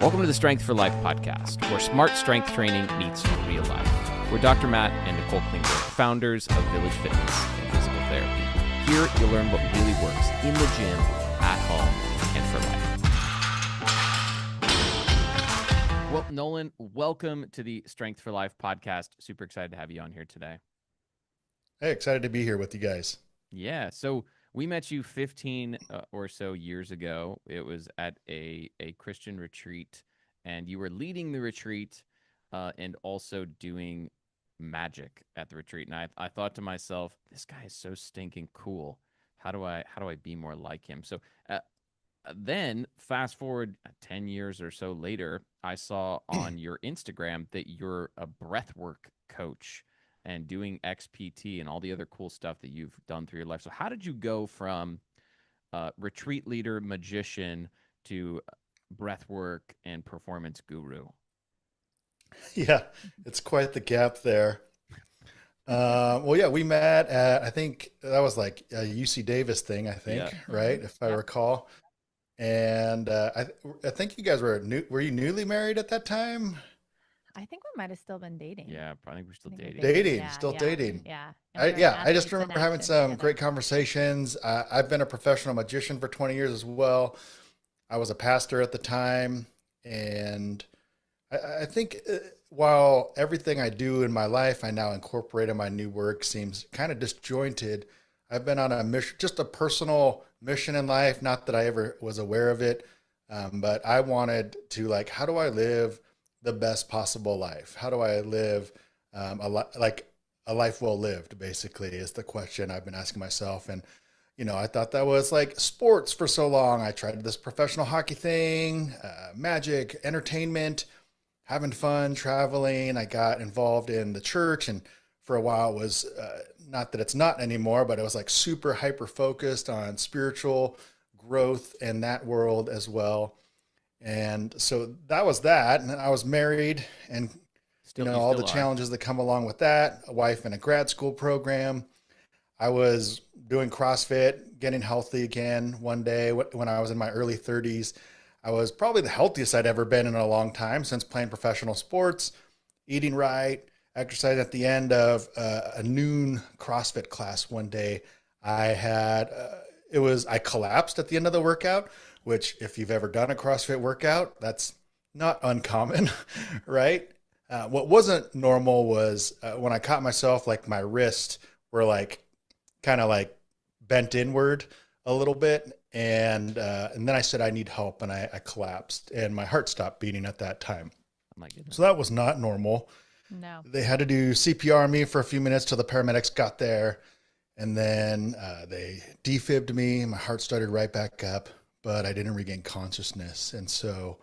Welcome to the Strength for Life podcast, where smart strength training meets real life. We're Dr. Matt and Nicole Klingler, founders of Village Fitness and Physical Therapy. Here, you'll learn what really works in the gym, at home, and for life. Well, Nolan, welcome to the Strength for Life podcast. Super excited to have you on here today. Hey, excited to be here with you guys. Yeah, so we met you 15 or so years ago. It was at a Christian retreat, and you were leading the retreat and also doing magic at the retreat. And I thought to myself, this guy is so stinking cool. How do I be more like him? So then fast forward 10 years or so later, I saw on your Instagram that you're a breathwork coach and doing XPT and all the other cool stuff that you've done through your life. So how did you go from retreat leader, magician to breathwork and performance guru? Yeah, it's quite the gap there. Well, yeah, we met at, I think that was like a UC Davis thing, right? If I recall. And I think you guys were you newly married at that time? I think we might have still been dating. Yeah, I think we're still dating. Dating. Yeah. I just remember having some great conversations. I've been a professional magician for 20 years as well. I was a pastor at the time. And I think while everything I do in my life, I now incorporate in my new work seems kind of disjointed. I've been on a mission, just a personal mission in life. Not that I ever was aware of it. But I wanted to how do I live the best possible life? How do I live a life well lived, basically, is the question I've been asking myself. And, I thought that was like sports for so long. I tried this professional hockey thing, magic, entertainment, having fun, traveling. I got involved in the church, and for a while it was not that it's not anymore, but it was like super hyper focused on spiritual growth in that world as well. And so that was that. And I was married, and all the challenges that come along with that, a wife in a grad school program. I was doing CrossFit, getting healthy again one day when I was in my early 30s. I was probably the healthiest I'd ever been in a long time since playing professional sports, eating right, exercising at the end of a noon CrossFit class one day. I collapsed at the end of the workout, which if you've ever done a CrossFit workout, that's not uncommon, right? What wasn't normal was when I caught myself, my wrist were kind of bent inward a little bit. And then I said, I need help. And I collapsed, and my heart stopped beating at that time. Oh my goodness. So that was not normal. No. They had to do CPR on me for a few minutes till the paramedics got there. And then they defibbed me. My heart started right back up, but I didn't regain consciousness. And so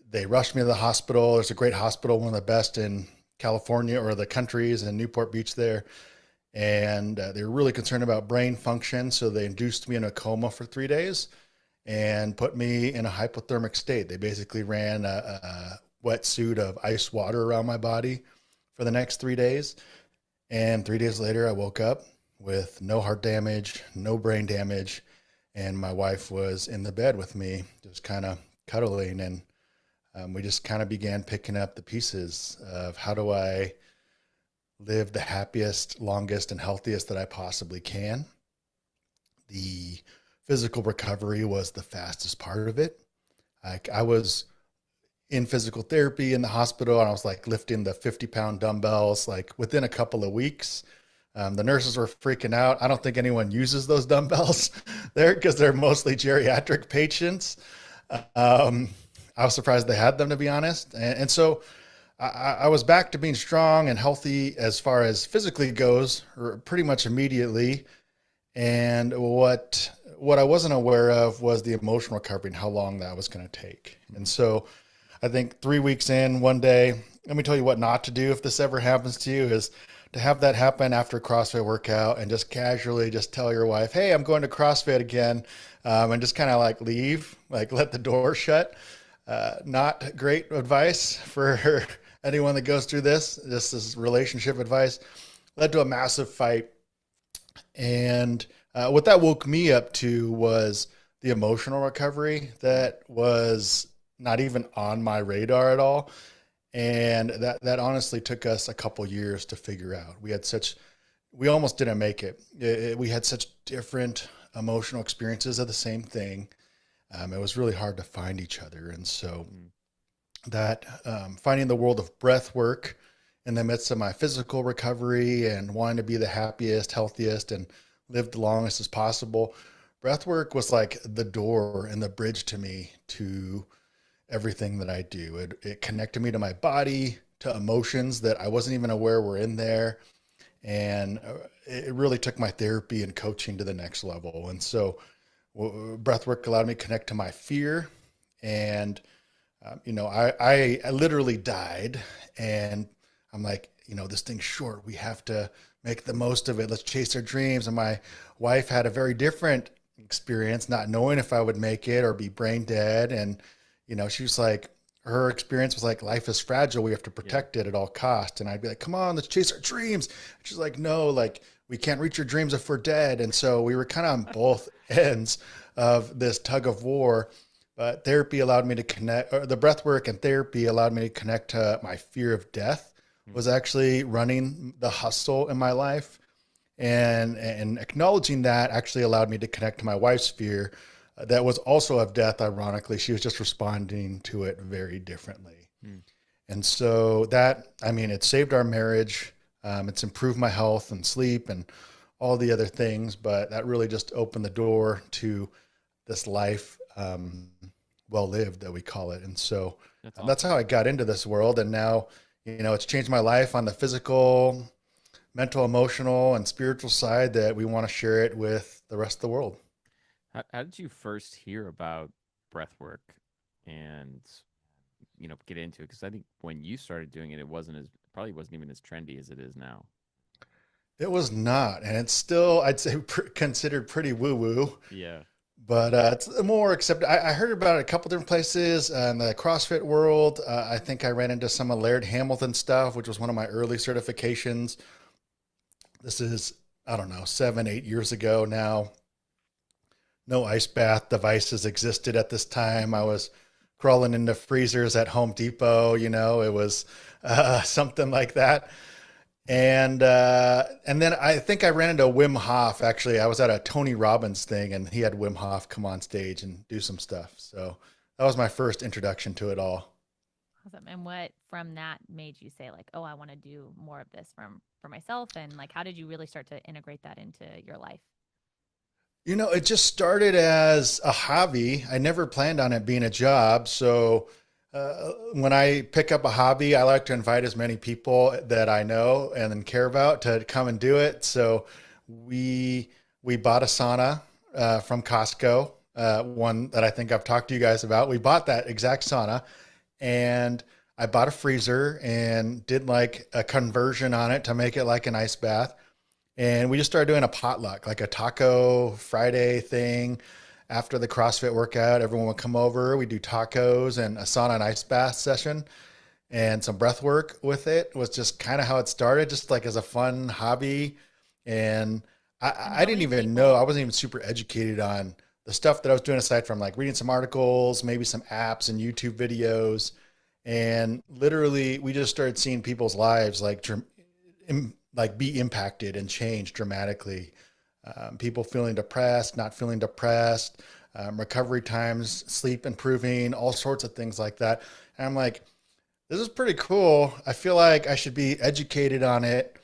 they rushed me to the hospital. There's a great hospital, one of the best in California or the countries, in Newport Beach there. And they were really concerned about brain function. So they induced me in a coma for 3 days and put me in a hypothermic state. They basically ran a wetsuit of ice water around my body for the next 3 days. And 3 days later, I woke up with no heart damage, no brain damage. And my wife was in the bed with me, just kind of cuddling. And we just kind of began picking up the pieces of how do I live the happiest, longest, and healthiest that I possibly can. The physical recovery was the fastest part of it. I was in physical therapy in the hospital, and I was lifting the 50-pound dumbbells within a couple of weeks. The nurses were freaking out. I don't think anyone uses those dumbbells there because they're mostly geriatric patients. I was surprised they had them, to be honest. And so I was back to being strong and healthy as far as physically goes, pretty much immediately. And what I wasn't aware of was the emotional recovery and how long that was going to take. And so I think 3 weeks in, one day, let me tell you what not to do if this ever happens to you, is to have that happen after a CrossFit workout and just casually just tell your wife, hey, I'm going to CrossFit again, and just kind of leave, let the door shut. Not great advice for anyone that goes through this. This is relationship advice. Led to a massive fight. And what that woke me up to was the emotional recovery that was not even on my radar at all. And that honestly took us a couple years to figure out. We almost didn't make it. We had such different emotional experiences of the same thing. It was really hard to find each other. And so Mm. that finding the world of breath work in the midst of my physical recovery and wanting to be the happiest, healthiest, and live the longest as possible, breath work was like the door and the bridge to me to everything that I do. It connected me to my body, to emotions that I wasn't even aware were in there. And it really took my therapy and coaching to the next level. And so breath work allowed me to connect to my fear. And, I literally died, and I'm like, this thing's short. We have to make the most of it. Let's chase our dreams. And my wife had a very different experience, not knowing if I would make it or be brain dead. And, she was like, her experience was like, life is fragile. We have to Yeah. protect it at all costs. And I'd be like, come on, let's chase our dreams. And she's like, no, like we can't reach your dreams if we're dead. And so we were kind of on both ends of this tug of war. But therapy allowed me to connect, or the breath work and therapy allowed me to connect to my fear of death Mm. was actually running the hustle in my life. And acknowledging that actually allowed me to connect to my wife's fear that was also of death. Ironically, she was just responding to it very differently. Mm. And so that, I mean, it saved our marriage. It's improved my health and sleep and all the other things, but that really just opened the door to this life, well lived, that we call it. And so That's that's awesome. how I got into this world. And now, it's changed my life on the physical, mental, emotional, and spiritual side, that we want to share it with the rest of the world. How did you first hear about breath work and get into it? Because I think when you started doing it, it wasn't as probably wasn't even as trendy as it is now. It was not, and it's still, I'd say, considered pretty woo woo, Yeah. but it's more accepted. I heard about it a couple different places in the CrossFit world. I think I ran into some of Laird Hamilton stuff, which was one of my early certifications. This is, I don't know, 7, 8 years ago now. No ice bath devices existed at this time. I was crawling into freezers at Home Depot. It was something like that. And then I think I ran into Wim Hof. Actually, I was at a Tony Robbins thing, and he had Wim Hof come on stage and do some stuff. So that was my first introduction to it all. Awesome. And what from that made you say like, oh, I want to do more of this for myself? And like, how did you really start to integrate that into your life? It just started as a hobby. I never planned on it being a job. So when I pick up a hobby, I like to invite as many people that I know and care about to come and do it. So we we bought a sauna from Costco, one that I think I've talked to you guys about. We bought that exact sauna, and I bought a freezer and did like a conversion on it to make it like an ice bath. And we just started doing a potluck, like a taco Friday thing. After the CrossFit workout, everyone would come over. We do tacos and a sauna and ice bath session and some breath work with it. Was just kind of how it started, just like as a fun hobby. And And I how didn't many even know, I people? wasn't even super educated on the stuff that I was doing aside from like reading some articles, maybe some apps and YouTube videos. And literally, we just started seeing people's lives like be impacted and change dramatically. People feeling depressed, not feeling depressed, recovery times, sleep improving, all sorts of things like that. And I'm like, this is pretty cool. I feel like I should be educated on it,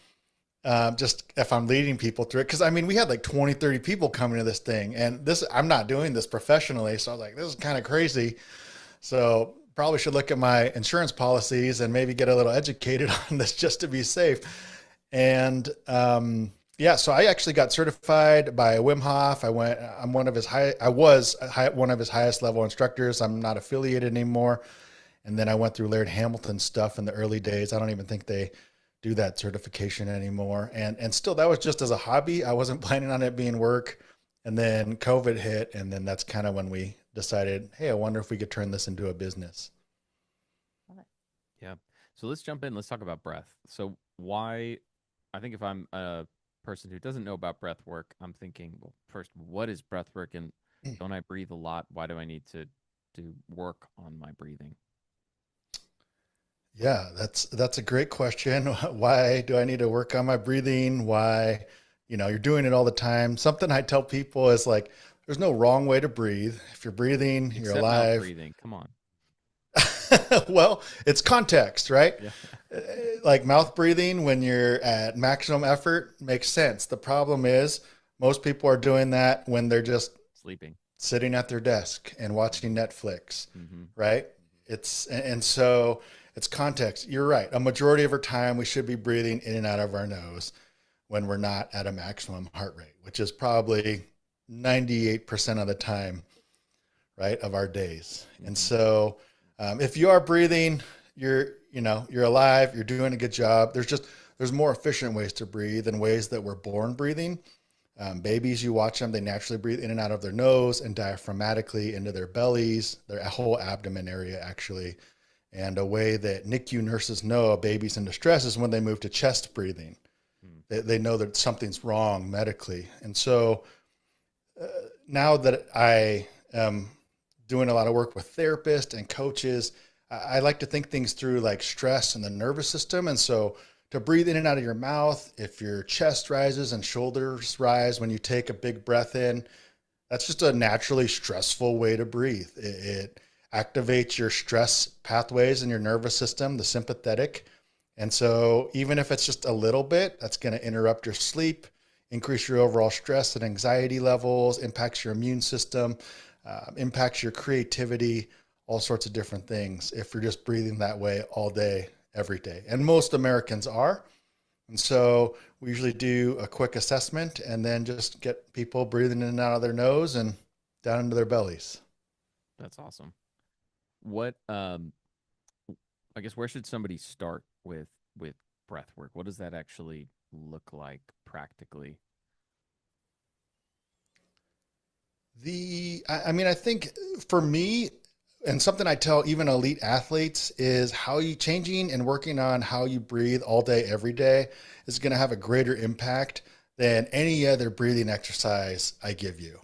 just if I'm leading people through it. Cause I mean, we had like 20, 30 people coming to this thing, and I'm not doing this professionally. So I was like, this is kind of crazy. So probably should look at my insurance policies and maybe get a little educated on this just to be safe. And yeah, so I actually got certified by Wim Hof. I'm one of his one of his highest level instructors. I'm not affiliated anymore. And then I went through Laird Hamilton stuff in the early days. I don't even think they do that certification anymore. And still, that was just as a hobby. I wasn't planning on it being work. And then COVID hit, and then that's kind of when we decided, hey, I wonder if we could turn this into a business. Love it. Yeah. So let's jump in. Let's talk about breath. So why I think if I'm a person who doesn't know about breath work, I'm thinking, well, first, what is breath work and don't I breathe a lot? Why do I need to to work on my breathing? Yeah, that's a great question. Why do I need to work on my breathing? Why, you're doing it all the time. Something I tell people is like, there's no wrong way to breathe. If you're breathing, you're Except mouth alive. breathing. Come on. Well, it's context, right? Yeah. Uh, Like mouth breathing when you're at maximum effort makes sense. The problem is most people are doing that when they're just Sleeping. sitting at their desk and watching Netflix, Mm-hmm. right? And so it's context. You're right. A majority of our time we should be breathing in and out of our nose when we're not at a maximum heart rate, which is probably 98% of the time, right, of our days. And Mm-hmm. so if you are breathing, you're alive, you're doing a good job. There's more efficient ways to breathe and ways that we're born breathing. Babies, you watch them, they naturally breathe in and out of their nose and diaphragmatically into their bellies, their whole abdomen area, actually. And a way that NICU nurses know a baby's in distress is when they move to chest breathing. They know that something's wrong medically. And so uh, now that I am doing a lot of work with therapists and coaches, I like to think things through like stress and the nervous system. And so to breathe in and out of your mouth, if your chest rises and shoulders rise when you take a big breath in, that's just a naturally stressful way to breathe. It activates your stress pathways in your nervous system, the sympathetic. And so even if it's just a little bit, that's going to interrupt your sleep, increase your overall stress and anxiety levels, impacts your immune system, impacts your creativity, all sorts of different things if you're just breathing that way all day, every day. And most Americans are. And so we usually do a quick assessment and then just get people breathing in and out of their nose and down into their bellies. That's awesome. What I guess where should somebody start with breath work? What does that actually look like practically? I think for me, and something I tell even elite athletes is how you changing and working on how you breathe all day, every day is going to have a greater impact than any other breathing exercise I give you.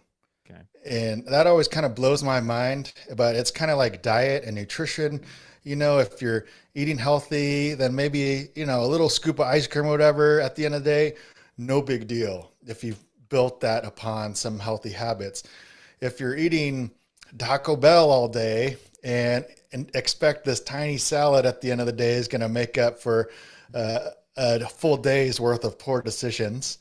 Okay. And that always kind of blows my mind, but it's kind of like diet and nutrition. If you're eating healthy, then maybe, a little scoop of ice cream or whatever at the end of the day, no big deal if you've built that upon some healthy habits. If you're eating Taco Bell all day and expect this tiny salad at the end of the day is going to make up for a full day's worth of poor decisions,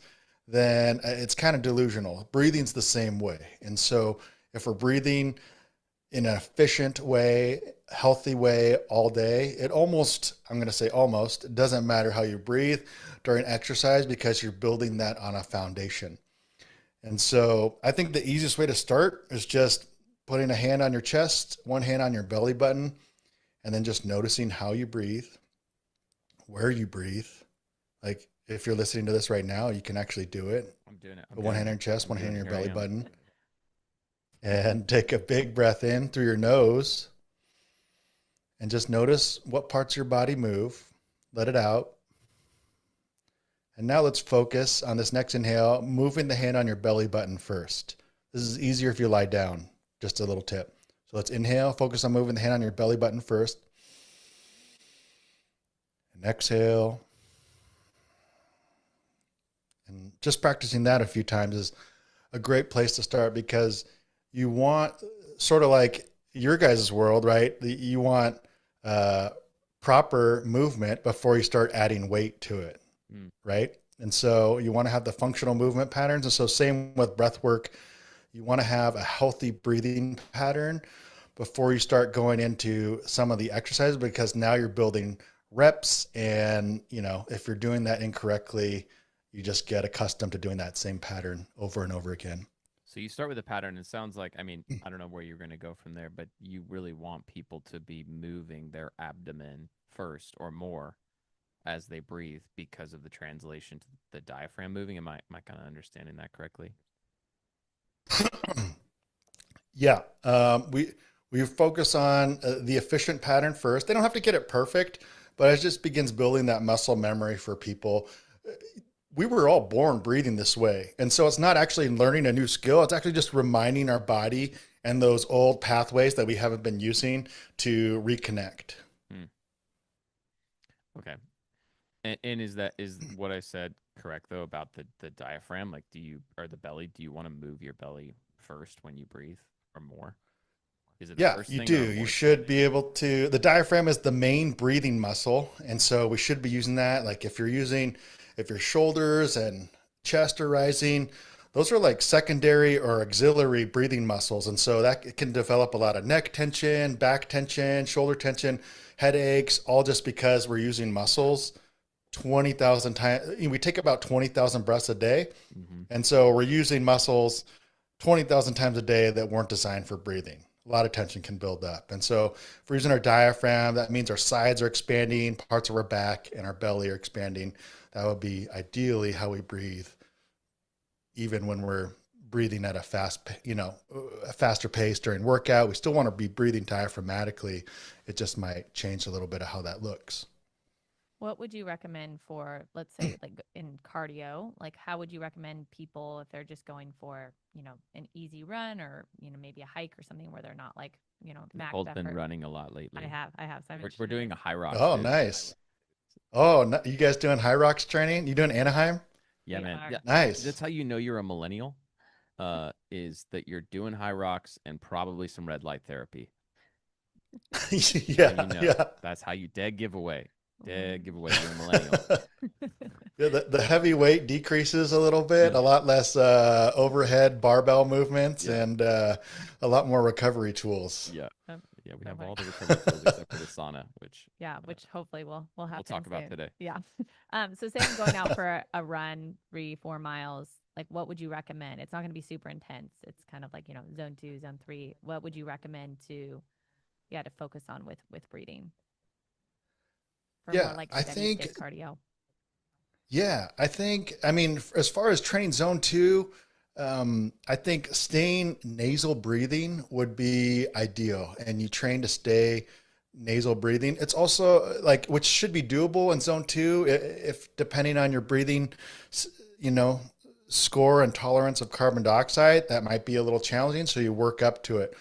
then it's kind of delusional. Breathing's the same way. And so if we're breathing in an efficient way, healthy way all day, I'm going to say almost, it doesn't matter how you breathe during exercise because you're building that on a foundation. And so I think the easiest way to start is just putting a hand on your chest, one hand on your belly button, and then just noticing how you breathe, where you breathe. Like if you're listening to this right now, you can actually do it. I'm doing it. I'm Put one doing hand it. on your chest, I'm one hand doing on it. your Here I belly am. button, and take a big breath in through your nose and just notice what parts of your body move. Let it out. And now let's focus on this next inhale, moving the hand on your belly button first. This is easier if you lie down. Just a little tip. So let's inhale, focus on moving the hand on your belly button first. And exhale. And just practicing that a few times is a great place to start because you want sort of like your guys' world, right? You want uh, proper movement before you start adding weight to it, Mm. right? And so you want to have the functional movement patterns. And so same with breath work, you want to have a healthy breathing pattern before you start going into some of the exercises because now you're building reps. And, if you're doing that incorrectly, you just get accustomed to doing that same pattern over and over again. So you start with a pattern. It sounds like, I mean, I don't know where you're going to go from there, but you really want people to be moving their abdomen first or more as they breathe because of the translation to the diaphragm moving. Am I kind of understanding that correctly? Yeah. We focus on the efficient pattern first. They don't have to get it perfect, but it just begins building that muscle memory for people. We were all born breathing this way. And so it's not actually learning a new skill. It's actually just reminding our body and those old pathways that we haven't been using to reconnect. Hmm. Okay. And is what I said correct though about the diaphragm? Like, do you or the belly? Do you want to move your belly first when you breathe, or more? Is it a Yeah, first you thing or a do. You more thing? should be able to. The diaphragm is the main breathing muscle. And so we should be using that. Like if your shoulders and chest are rising, those are like secondary or auxiliary breathing muscles. And so that it can develop a lot of neck tension, back tension, shoulder tension, headaches, all just because we're using muscles 20,000 times. We take about 20,000 breaths a day. Hmm. And so we're using muscles 20,000 times a day that weren't designed for breathing. A lot of tension can build up. And so if we're using our diaphragm, that means our sides are expanding, parts of our back and our belly are expanding. That would be ideally how we breathe, even when we're breathing at a faster pace during workout. We still want to be breathing diaphragmatically. It just might change a little bit of how that looks. What would you recommend for, let's say, like in cardio? Like, how would you recommend people if they're just going for, an easy run or, maybe a hike or something where they're not like, max Nicole's been effort? running a lot I lately. have, I have. So I've been We're cheating. doing a high rocks Oh, too. nice. Oh, no, you guys doing high rocks training? You doing Anaheim? Yeah, We man. are. Yeah, Nice. that's how you know you're a millennial. Is that you're doing high rocks and probably some red light therapy. That's how you Yeah, know. yeah. That's how you dead giveaway. Dead Mm. giveaway. You're a millennial. Yeah, the heavy weight decreases a little bit, Yeah. a lot less overhead barbell movements, Yeah. and a lot more recovery tools. Yeah. Um, Yeah. We so have funny. all the recovery tools except for the sauna, which Yeah, which hopefully will we'll happen talk about soon. today. Yeah. So say I'm going out for a run, 3-4 miles. Like, what would you recommend? It's not going to be super intense. It's kind of like, zone 2, zone 3. What would you recommend to focus on with breathing for more Yeah, like I steady think state cardio? I mean, as far as training zone two, I think staying nasal breathing would be ideal. And you train to stay nasal breathing. It's also like, which should be doable in zone two, if depending on your breathing, you know, score and tolerance of carbon dioxide, that might be a little challenging. So you work up to it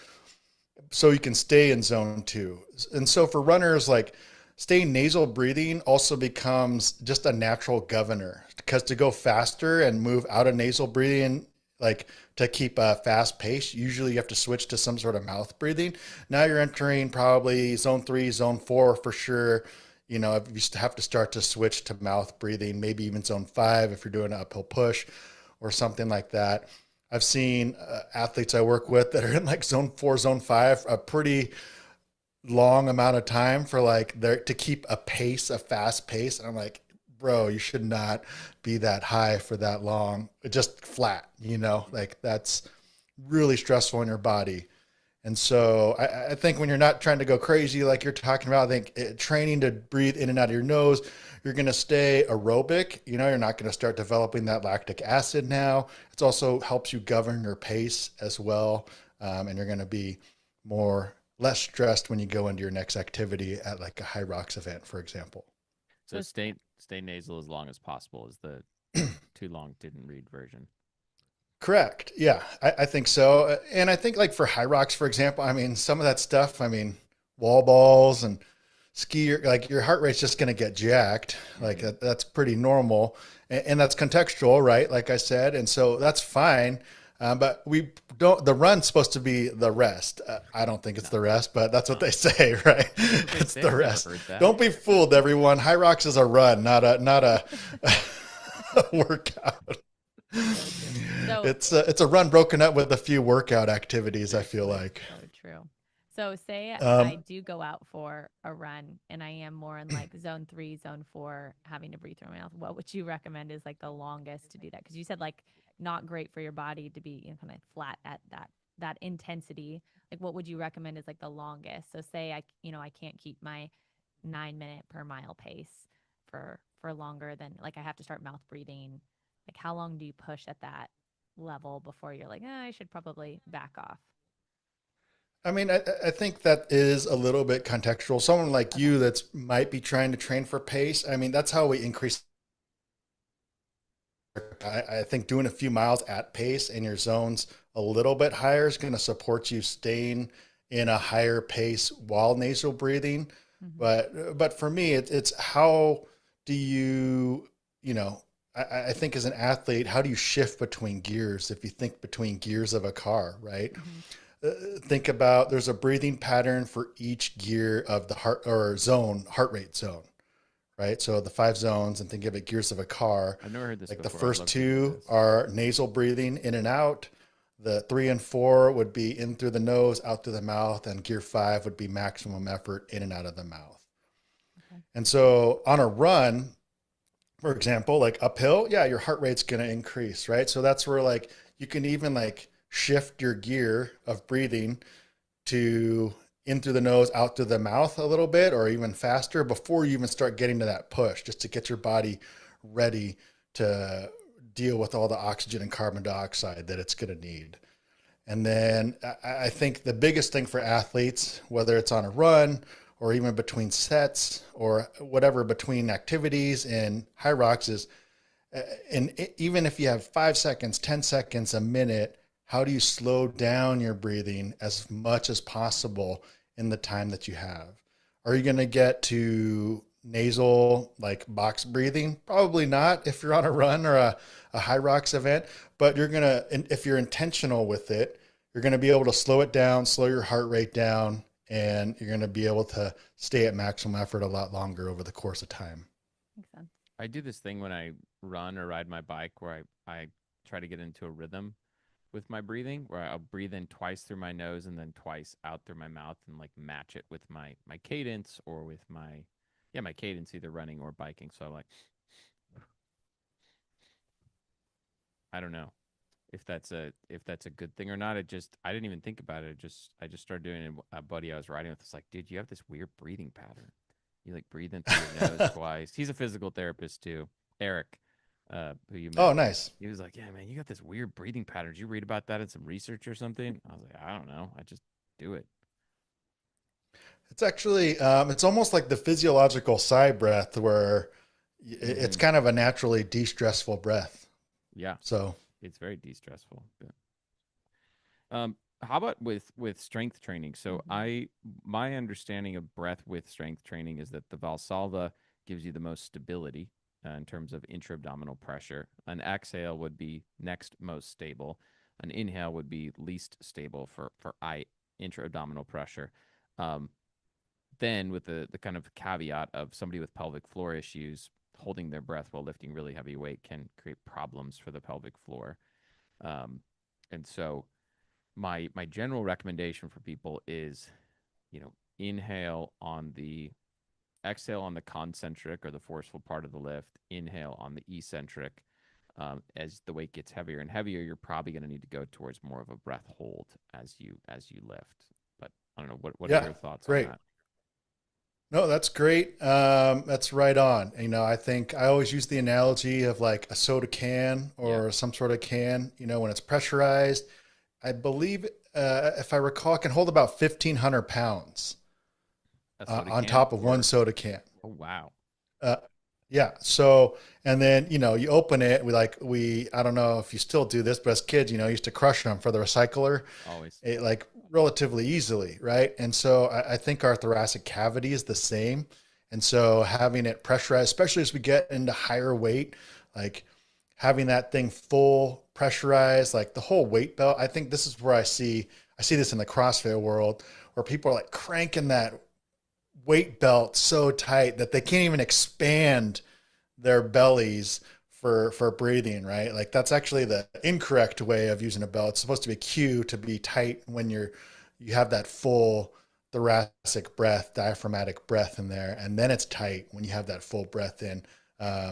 so you can stay in zone two. And so for runners, like staying nasal breathing also becomes just a natural governor because to go faster and move out of nasal breathing, like to keep a fast pace, usually you have to switch to some sort of mouth breathing. Now you're entering probably zone three, zone four for sure. You know, you have to start to switch to mouth breathing, maybe even zone five if you're doing an uphill push or something like that. I've seen athletes I work with that are in like zone four, zone five, a pretty long amount of time for like there to keep a pace, a fast pace. And I'm like, bro, you should not be that high for that long. It just flat, you know, like that's really stressful on your body. And so I think when you're not trying to go crazy like you're talking about, I think training to breathe in and out of your nose, you're going to stay aerobic. You know, you're not going to start developing that lactic acid now. It also helps you govern your pace as well. And you're going to be less stressed when you go into your next activity at like a high rocks event, for example. So So stay nasal as long as possible is the too long didn't read version. Correct. Yeah, I think so. And I think like for high rocks, for example, I mean, some of that stuff, I mean, wall balls and skier, like your heart rate's just going to get jacked. Like Hmm. that's pretty normal. And that's contextual, right? Like I said. And so that's fine. But the run's supposed to be the rest. I don't think it's No, the rest, but that's what no. they say, right? That's what they It's say. the I've never rest. heard that. Don't be fooled, everyone. High rocks is a run, not a workout. so true. So It's a run broken up with a few workout activities, I feel Seriously. like. so true. So say I Um, do go out for a run and I am more in like zone 3, zone 4, having to breathe through my mouth. What would you recommend is like the longest to do that? Because you said like not great for your body to be kind of flat at that intensity. Like what would you recommend is like the longest? So say I can't keep my 9 minute per mile pace for longer than like I have to start mouth breathing. Like how long do you push at that level before you're like, I should probably back off? I mean, I think that is a little bit contextual. Someone like Okay. you that's might be trying to train for pace. I mean, that's how we increase I think doing a few miles at pace and your zones a little bit higher is going to support you staying in a higher pace while nasal breathing. Mm-hmm. But for me, it's how do you, you know, I think as an athlete, how do you shift between gears? If you think between gears of a car, right? Mm-hmm. Think about there's a breathing pattern for each gear of the heart or zone, heart rate zone, right? So the 5 zones, and think of it gears of a car. I've never heard this Like the before. I'd first love to hear two this. are nasal breathing in and out. The 3 and 4 would be in through the nose, out through the mouth, and gear 5 would be maximum effort in and out of the mouth. Okay. And so on a run, for example, like uphill, yeah, your heart rate's going to increase, right? So that's where like you can even like shift your gear of breathing to in through the nose, out through the mouth a little bit, or even faster before you even start getting to that push, just to get your body ready to deal with all the oxygen and carbon dioxide that it's going to need. And then I think the biggest thing for athletes, whether it's on a run or even between sets or whatever between activities and high rocks, is and even if you have 5 seconds, 10 seconds, a minute, how do you slow down your breathing as much as possible in the time that you have? Are you going to get to nasal, like box breathing? Probably not if you're on a run or a high rocks event, but you're going to, if you're intentional with it, you're going to be able to slow it down, slow your heart rate down, and you're going to be able to stay at maximum effort a lot longer over the course of time. Makes sense. I do this thing when I run or ride my bike where I try to get into a rhythm with my breathing, where I'll breathe in twice through my nose and then twice out through my mouth, and like match it with my cadence, or with my cadence, either running or biking. So like, I don't know if that's a good thing or not. I didn't even think about it. I just started doing it. A buddy I was riding with was like, dude, you have this weird breathing pattern. You like breathe in through your nose twice. He's a physical therapist too, Eric, who you met. Oh, nice. He was like, yeah, man, you got this weird breathing pattern. Did you read about that in some research or something? I was like, I don't know. I just do it. It's actually, it's almost like the physiological sigh breath where it's Hmm. kind of a naturally de-stressful breath. Yeah, So it's very de-stressful. How about with strength training? So Mm-hmm. my understanding of breath with strength training is that the Valsalva gives you the most stability in terms of intra-abdominal pressure. An exhale would be next most stable. An inhale would be least stable for I intra-abdominal pressure. Um, then with the kind of caveat of somebody with pelvic floor issues, holding their breath while lifting really heavy weight can create problems for the pelvic floor. Um, and so my general recommendation for people is, inhale on the exhale on the concentric or the forceful part of the lift, inhale on the eccentric. As the weight gets heavier and heavier, you're probably going to need to go towards more of a breath hold as you lift. But I don't know, what are yeah, your thoughts on great. that? No, that's great. That's right on. I think I always use the analogy of like a soda can Yeah, or some sort of can, when it's pressurized. I believe, if I recall, it can hold about 1,500 pounds a soda on can top of one or soda can. oh wow, Uh, yeah. So, and then, you open it, I don't know if you still do this, but as kids, used to crush them for the recycler, always. it like relatively easily. Right. And so I think our thoracic cavity is the same. And so having it pressurized, especially as we get into higher weight, like having that thing full pressurized, like the whole weight belt, I think this is where I see this in the CrossFit world where people are like cranking that weight belt so tight that they can't even expand their bellies for breathing, right? Like that's actually the incorrect way of using a belt. It's supposed to be a cue to be tight when you have that full thoracic breath, diaphragmatic breath in there, and then it's tight when you have that full breath in.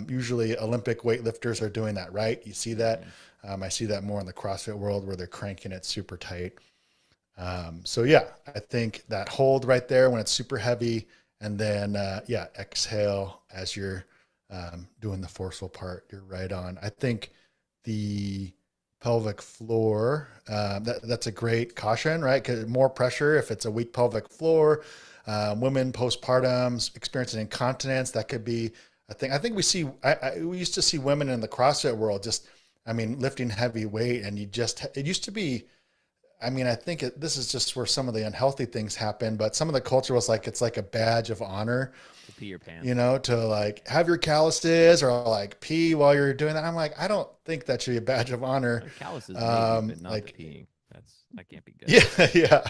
Usually Olympic weightlifters are doing that, right? You see that. Hmm. I see that more in the CrossFit world where they're cranking it super tight. So yeah, I think that hold right there when it's super heavy, and then yeah, exhale as you're doing the forceful part. You're right on. I think the pelvic floor, that's a great caution, right? Because more pressure if it's a weak pelvic floor. Women postpartums experiencing incontinence, that could be I think we used to see women in the CrossFit world just, I mean, lifting heavy weight, and it used to be. I mean, I think this is just where some of the unhealthy things happen, but some of the culture was like it's like a badge of honor, To pee your pants. to like have your calluses or like pee while you're doing that. I'm like, I don't think that should be a badge of honor. Calluses maybe, but not the Like, peeing. That can't be good. yeah, yeah.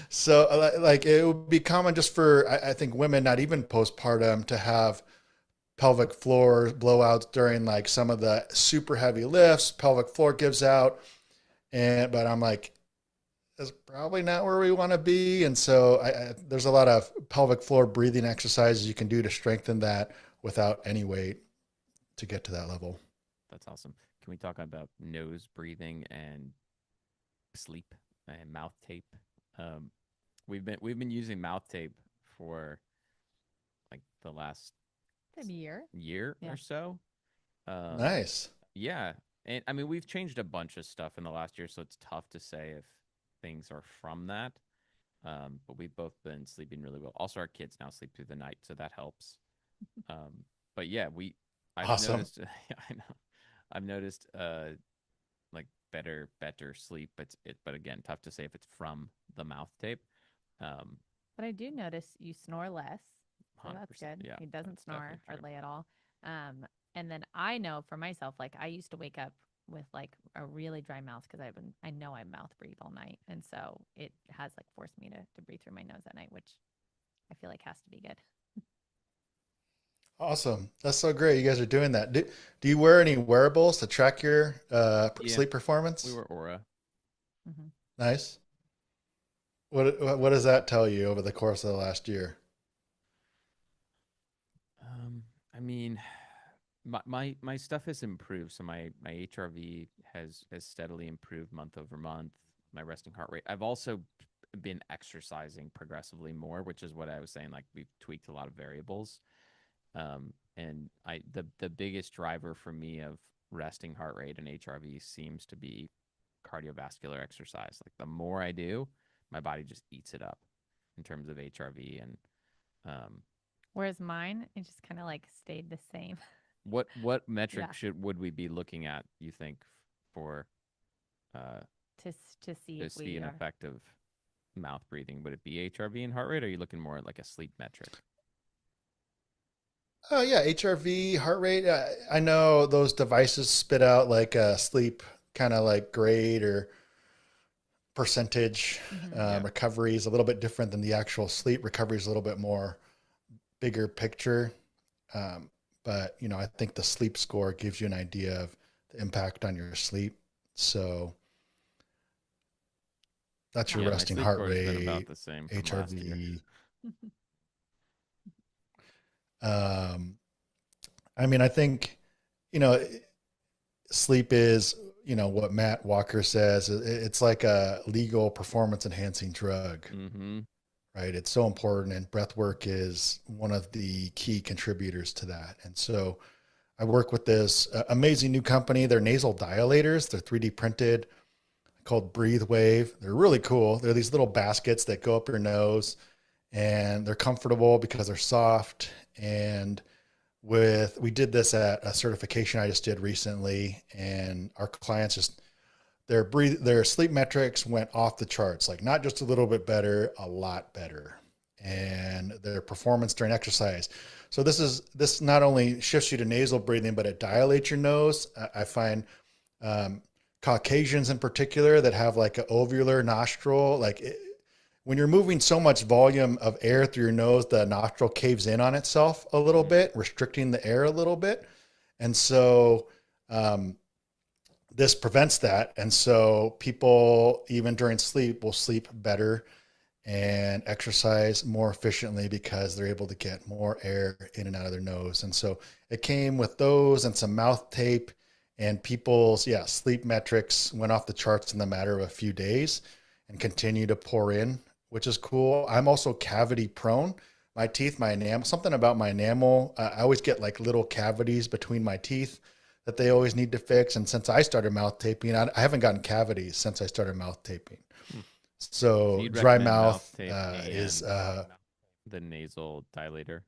So like it would be common just for, I think women, not even postpartum, to have pelvic floor blowouts during like some of the super heavy lifts. Pelvic floor gives out. But I'm like, that's probably not where we want to be. And so there's a lot of pelvic floor breathing exercises you can do to strengthen that without any weight to get to that level. That's awesome. Can we talk about nose breathing and sleep and mouth tape? Um, we've been using mouth tape for like the last Maybe year. year Yeah. or so. Um, Nice. yeah, and I mean we've changed a bunch of stuff in the last year, so it's tough to say if things are from that. But we've both been sleeping really well. Also, our kids now sleep through the night, so that helps. But yeah, I've Awesome. noticed. I know, I've noticed like better sleep. But again, tough to say if it's from the mouth tape. Um, But I do notice you snore less. So that's 100%. good. Yeah, He doesn't that's snore definitely true. hardly at all. And then I know for myself, like I used to wake up with like a really dry mouth because I know I mouth breathe all night. And so it has like forced me to breathe through my nose at night, which I feel like has to be good. Awesome. That's so great. You guys are doing that. Do you wear any wearables to track your Yeah, sleep we performance? were Aura. Hmm. Nice. What does that tell you over the course of the last year? I mean, my stuff has improved. So my HRV has steadily improved month over month. My resting heart rate. I've also been exercising progressively more, which is what I was saying. Like we've tweaked a lot of variables. And the biggest driver for me of resting heart rate and HRV seems to be cardiovascular exercise. Like the more I do, my body just eats it up in terms of HRV. And um, Whereas mine, it just kind of like stayed the same. what metric Yeah. would we be looking at? You think for uh, To see to if see we an are. effective mouth breathing? Would it be HRV and heart rate? Or are you looking more at like a sleep metric? Oh yeah, HRV, heart rate. I know those devices spit out like a sleep kind of like grade or percentage. Hmm. Yeah, Recovery is a little bit different than the actual sleep. Recovery is a little bit more bigger picture. Um, but I think the sleep score gives you an idea of the impact on your sleep. So that's your yeah. Gotcha. My resting sleep heart score has been about rate, the same from last year. HRV. Um, I mean, I think, you know, sleep is, what Matt Walker says, it's like a legal performance enhancing drug, Mm-hmm. right? It's so important. And breath work is one of the key contributors to that. And so I work with this amazing new company. They're nasal dilators. They're 3D printed, called Breathe Wave. They're really cool. They're these little baskets that go up your nose, and they're comfortable because they're soft. And we did this at a certification I just did recently, and our clients just their sleep metrics went off the charts, like not just a little bit better, a lot better. And their performance during exercise. So this not only shifts you to nasal breathing, but it dilates your nose. I find um, Caucasians in particular that have like an ovular nostril, when you're moving so much volume of air through your nose, the nostril caves in on itself a little Mm-hmm. bit, restricting the air a little bit. And so um, this prevents that. And so people, even during sleep, will sleep better and exercise more efficiently because they're able to get more air in and out of their nose. And so it came with those and some mouth tape, and people's sleep metrics went off the charts in the matter of a few days and continue to pour in, which is cool. I'm also cavity prone. My teeth, my enamel, something about my enamel, I always get like little cavities between my teeth that they always need to fix. And since I started mouth taping, I haven't gotten cavities since I started mouth taping. Hmm. So So you'd dry recommend mouth mouth tape is and the nasal dilator?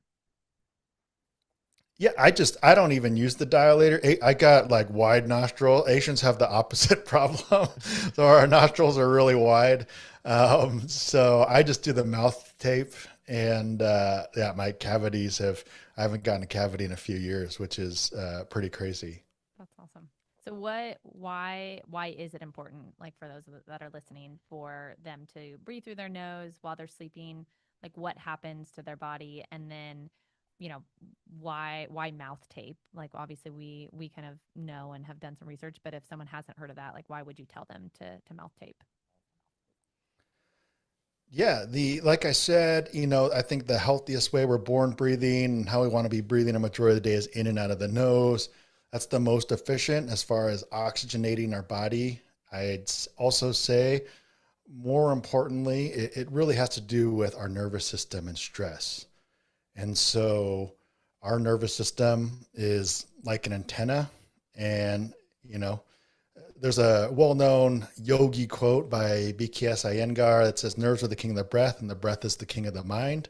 Yeah, I don't even use the dilator. I got like wide nostril. Asians have the opposite problem. So our nostrils are really wide. So I just do the mouth tape and yeah, my cavities I haven't gotten a cavity in a few years, which is pretty crazy. That's awesome. So why is it important, like for those that are listening, for them to breathe through their nose while they're sleeping? Like what happens to their body? And then, you know, why mouth tape? Like obviously we kind of know and have done some research, but if someone hasn't heard of that, like why would you tell them to mouth tape? Yeah, the like I said, I think the healthiest way we're born breathing and how we want to be breathing a majority of the day is in and out of the nose. That's the most efficient as far as oxygenating our body. Also say, more importantly, it really has to do with our nervous system and stress. And so our nervous system is like an antenna. And, you know, there's a well-known yogi quote by BKS Iyengar that says, nerves are the king of the breath and the breath is the king of the mind.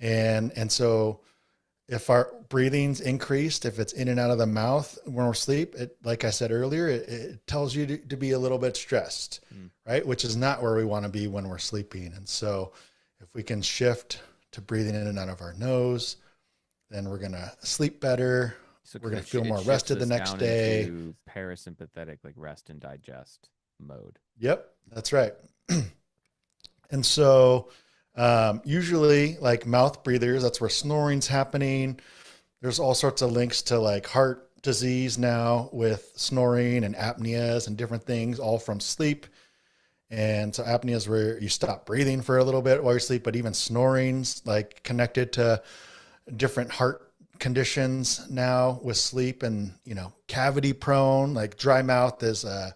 And so if our breathing's increased, if it's in and out of the mouth when we're asleep, like I said earlier, it tells you to be a little bit stressed, right? Which is not where we want to be when we're sleeping. And so if we can shift to breathing in and out of our nose, then we're going to sleep better. So We're going to feel more rested the next day. Into parasympathetic, like rest and digest mode. Yep, that's right. And so usually like mouth breathers, that's where snoring's happening. There's all sorts of links to like heart disease now with snoring and apneas and different things, all from sleep. And so apnea is where you stop breathing for a little bit while you sleep, but even snoring's like connected to different heart conditions now with sleep. And, cavity prone, like dry mouth is a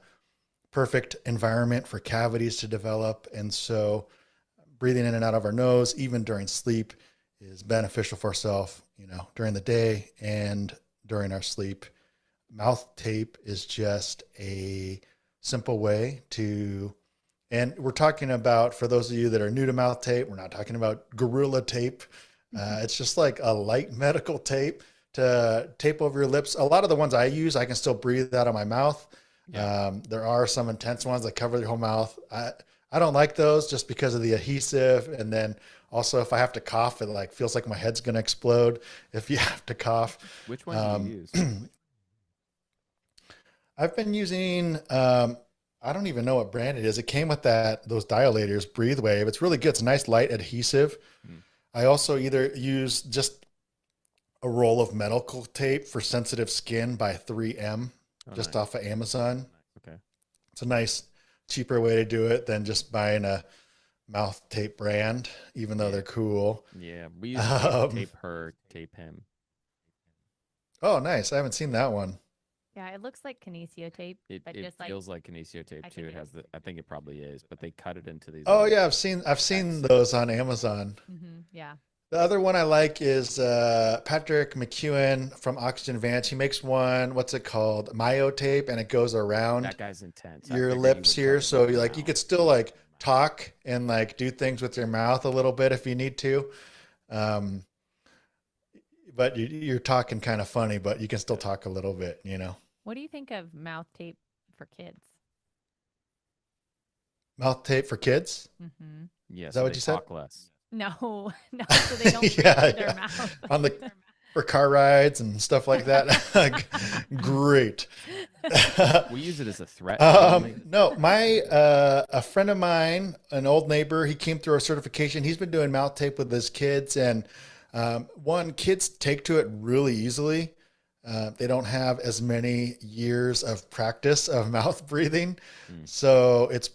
perfect environment for cavities to develop. And so breathing in and out of our nose, even during sleep, is beneficial for ourselves, during the day and during our sleep. Mouth tape is just a simple way to, and we're talking about, for those of you that are new to mouth tape, we're not talking about gorilla tape. It's just like a light medical tape to tape over your lips. A lot of the ones I use, I can still breathe out of my mouth. Yeah. There are some intense ones that cover the whole mouth. I don't like those just because of the adhesive. And then also if I have to cough, it like feels like my head's going to explode if you have to cough. Which one do you use? I've been using, I don't even know what brand it is. It came with those dilators, Breathe Wave. It's really good. It's a nice light adhesive. I also either use just a roll of medical tape for sensitive skin by 3M, just off of Amazon. Okay. It's a nice, cheaper way to do it than just buying a mouth tape brand, even though they're cool. Yeah, we use tape her, tape him. Oh, nice. I haven't seen that one. Yeah, it looks like kinesio tape, but It just feels like kinesio tape too. It has I think it probably is, but they cut it into these. Oh yeah, I've seen those on Amazon. Yeah. The other one I like is Patrick McEwen from Oxygen Vance. He makes one, what's it called? Myo tape, and it goes around That guy's intense. your lips here. So you could still like talk and like do things with your mouth a little bit if you need to. But you're talking kind of funny, but you can still talk a little bit, What do you think of mouth tape for kids? Mouth tape for kids? Mm-hmm. Yes. Is that what you said? Talk less. No, so they don't breathe through their mouth. For car rides and stuff like that. Great. We use it as a threat. No, a friend of mine, an old neighbor, he came through our certification. He's been doing mouth tape with his kids, and kids take to it really easily. They don't have as many years of practice of mouth breathing. So it's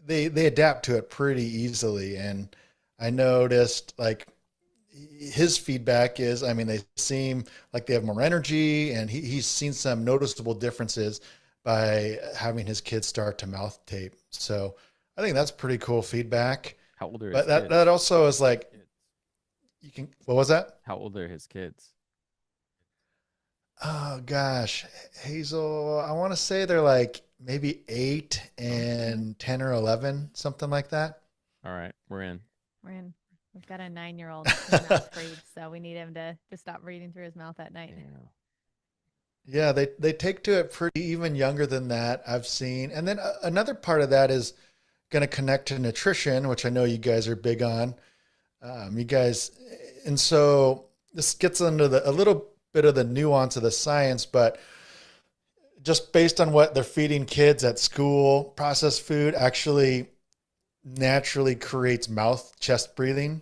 they adapt to it pretty easily. And I noticed like his feedback is, they seem like they have more energy, and he's seen some noticeable differences by having his kids start to mouth tape. So I think that's pretty cool feedback. How old are his But kids? that also is like, what was that? How old are his kids? Oh gosh, Hazel, I want to say they're like maybe 8 and 10 or 11, something like that. All right, we're in. We've got a 9-year-old mouth breathe, so we need him to stop breathing through his mouth at night. Yeah. Yeah, they take to it pretty even younger than that, I've seen. And then another part of that is going to connect to nutrition, which I know you guys are big on. You guys, and so this gets into a little bit of the nuance of the science, but just based on what they're feeding kids at school, processed food actually naturally creates mouth chest breathing.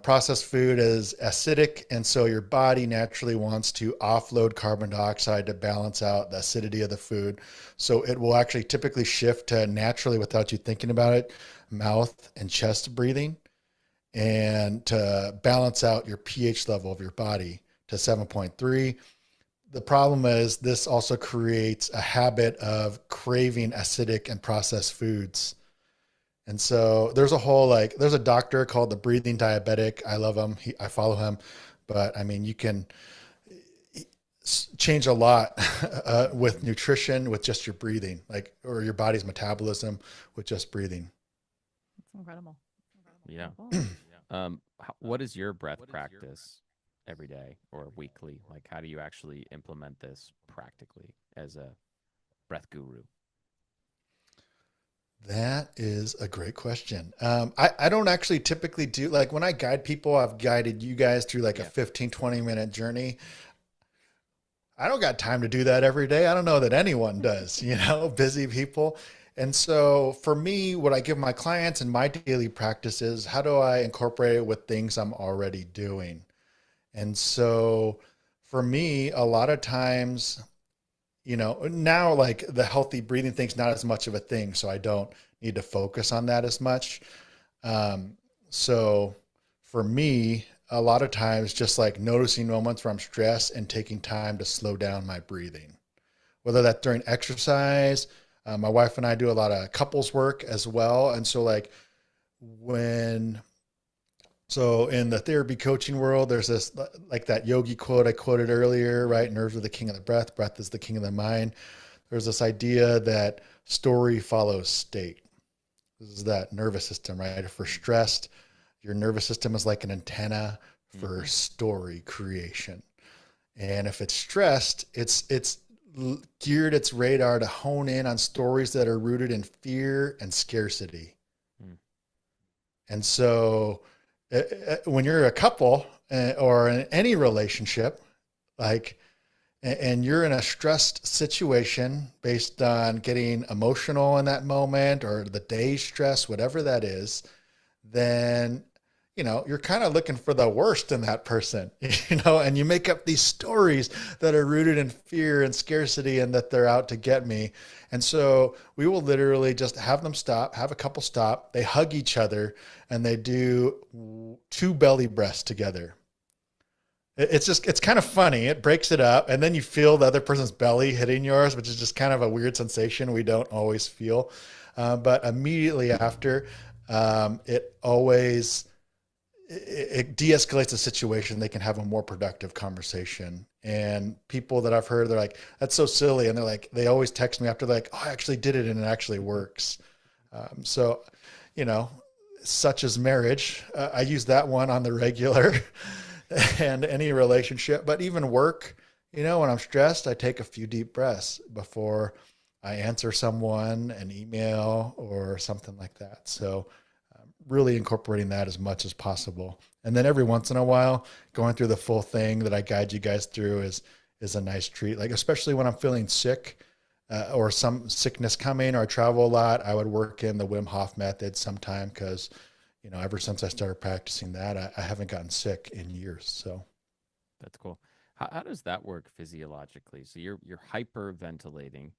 Processed food is acidic, and so your body naturally wants to offload carbon dioxide to balance out the acidity of the food. So it will actually typically shift to naturally, without you thinking about it, mouth and chest breathing, and to balance out your pH level of your body to 7.3. The problem is this also creates a habit of craving acidic and processed foods. And so there's there's a doctor called the breathing diabetic. I love him. I follow him, but I mean, you can change a lot with nutrition, with just your breathing, or your body's metabolism with just breathing. It's incredible. Yeah. Cool. What is your breath practice every day or weekly? Like, how do you actually implement this practically as a breath guru? That is a great question. I don't actually typically do, like when I guide people, I've guided you guys through like a 15, 20-minute journey. I don't got time to do that every day. I don't know that anyone does, busy people. And so for me, what I give my clients in my daily practice is, how do I incorporate it with things I'm already doing? And so for me, a lot of times, now like the healthy breathing thing's not as much of a thing, so I don't need to focus on that as much. So for me, a lot of times just like noticing moments where I'm stressed and taking time to slow down my breathing, whether that's during exercise. My wife and I do a lot of couples work as well. And so so in the therapy coaching world, there's this, like that yogi quote I quoted earlier, right? Nerves are the king of the breath. Breath is the king of the mind. There's this idea that story follows state. This is that nervous system, right? If we're stressed, your nervous system is like an antenna for story creation. And if it's stressed, it's geared its radar to hone in on stories that are rooted in fear and scarcity. And so when you're a couple or in any relationship, and you're in a stressed situation based on getting emotional in that moment or the day's stress, whatever that is, then, you're kind of looking for the worst in that person, and you make up these stories that are rooted in fear and scarcity and that they're out to get me. And so we will literally just have them stop, have a couple stop, they hug each other, and they do 2 belly breaths together. It's kind of funny. It breaks it up. And then you feel the other person's belly hitting yours, which is just kind of a weird sensation we don't always feel. But immediately after, it de-escalates the situation. They can have a more productive conversation. And people that I've heard, they're like, that's so silly. And they always text me after, like, oh, I actually did it and it actually works. So, such as marriage, I use that one on the regular and any relationship, but even work, when I'm stressed, I take a few deep breaths before I answer someone, an email or something like that. So really incorporating that as much as possible. And then every once in a while, going through the full thing that I guide you guys through is a nice treat. Like, especially when I'm feeling sick or some sickness coming, or I travel a lot, I would work in the Wim Hof method sometime, because, ever since I started practicing that, I haven't gotten sick in years. So That's cool. How does that work physiologically? So you're hyperventilating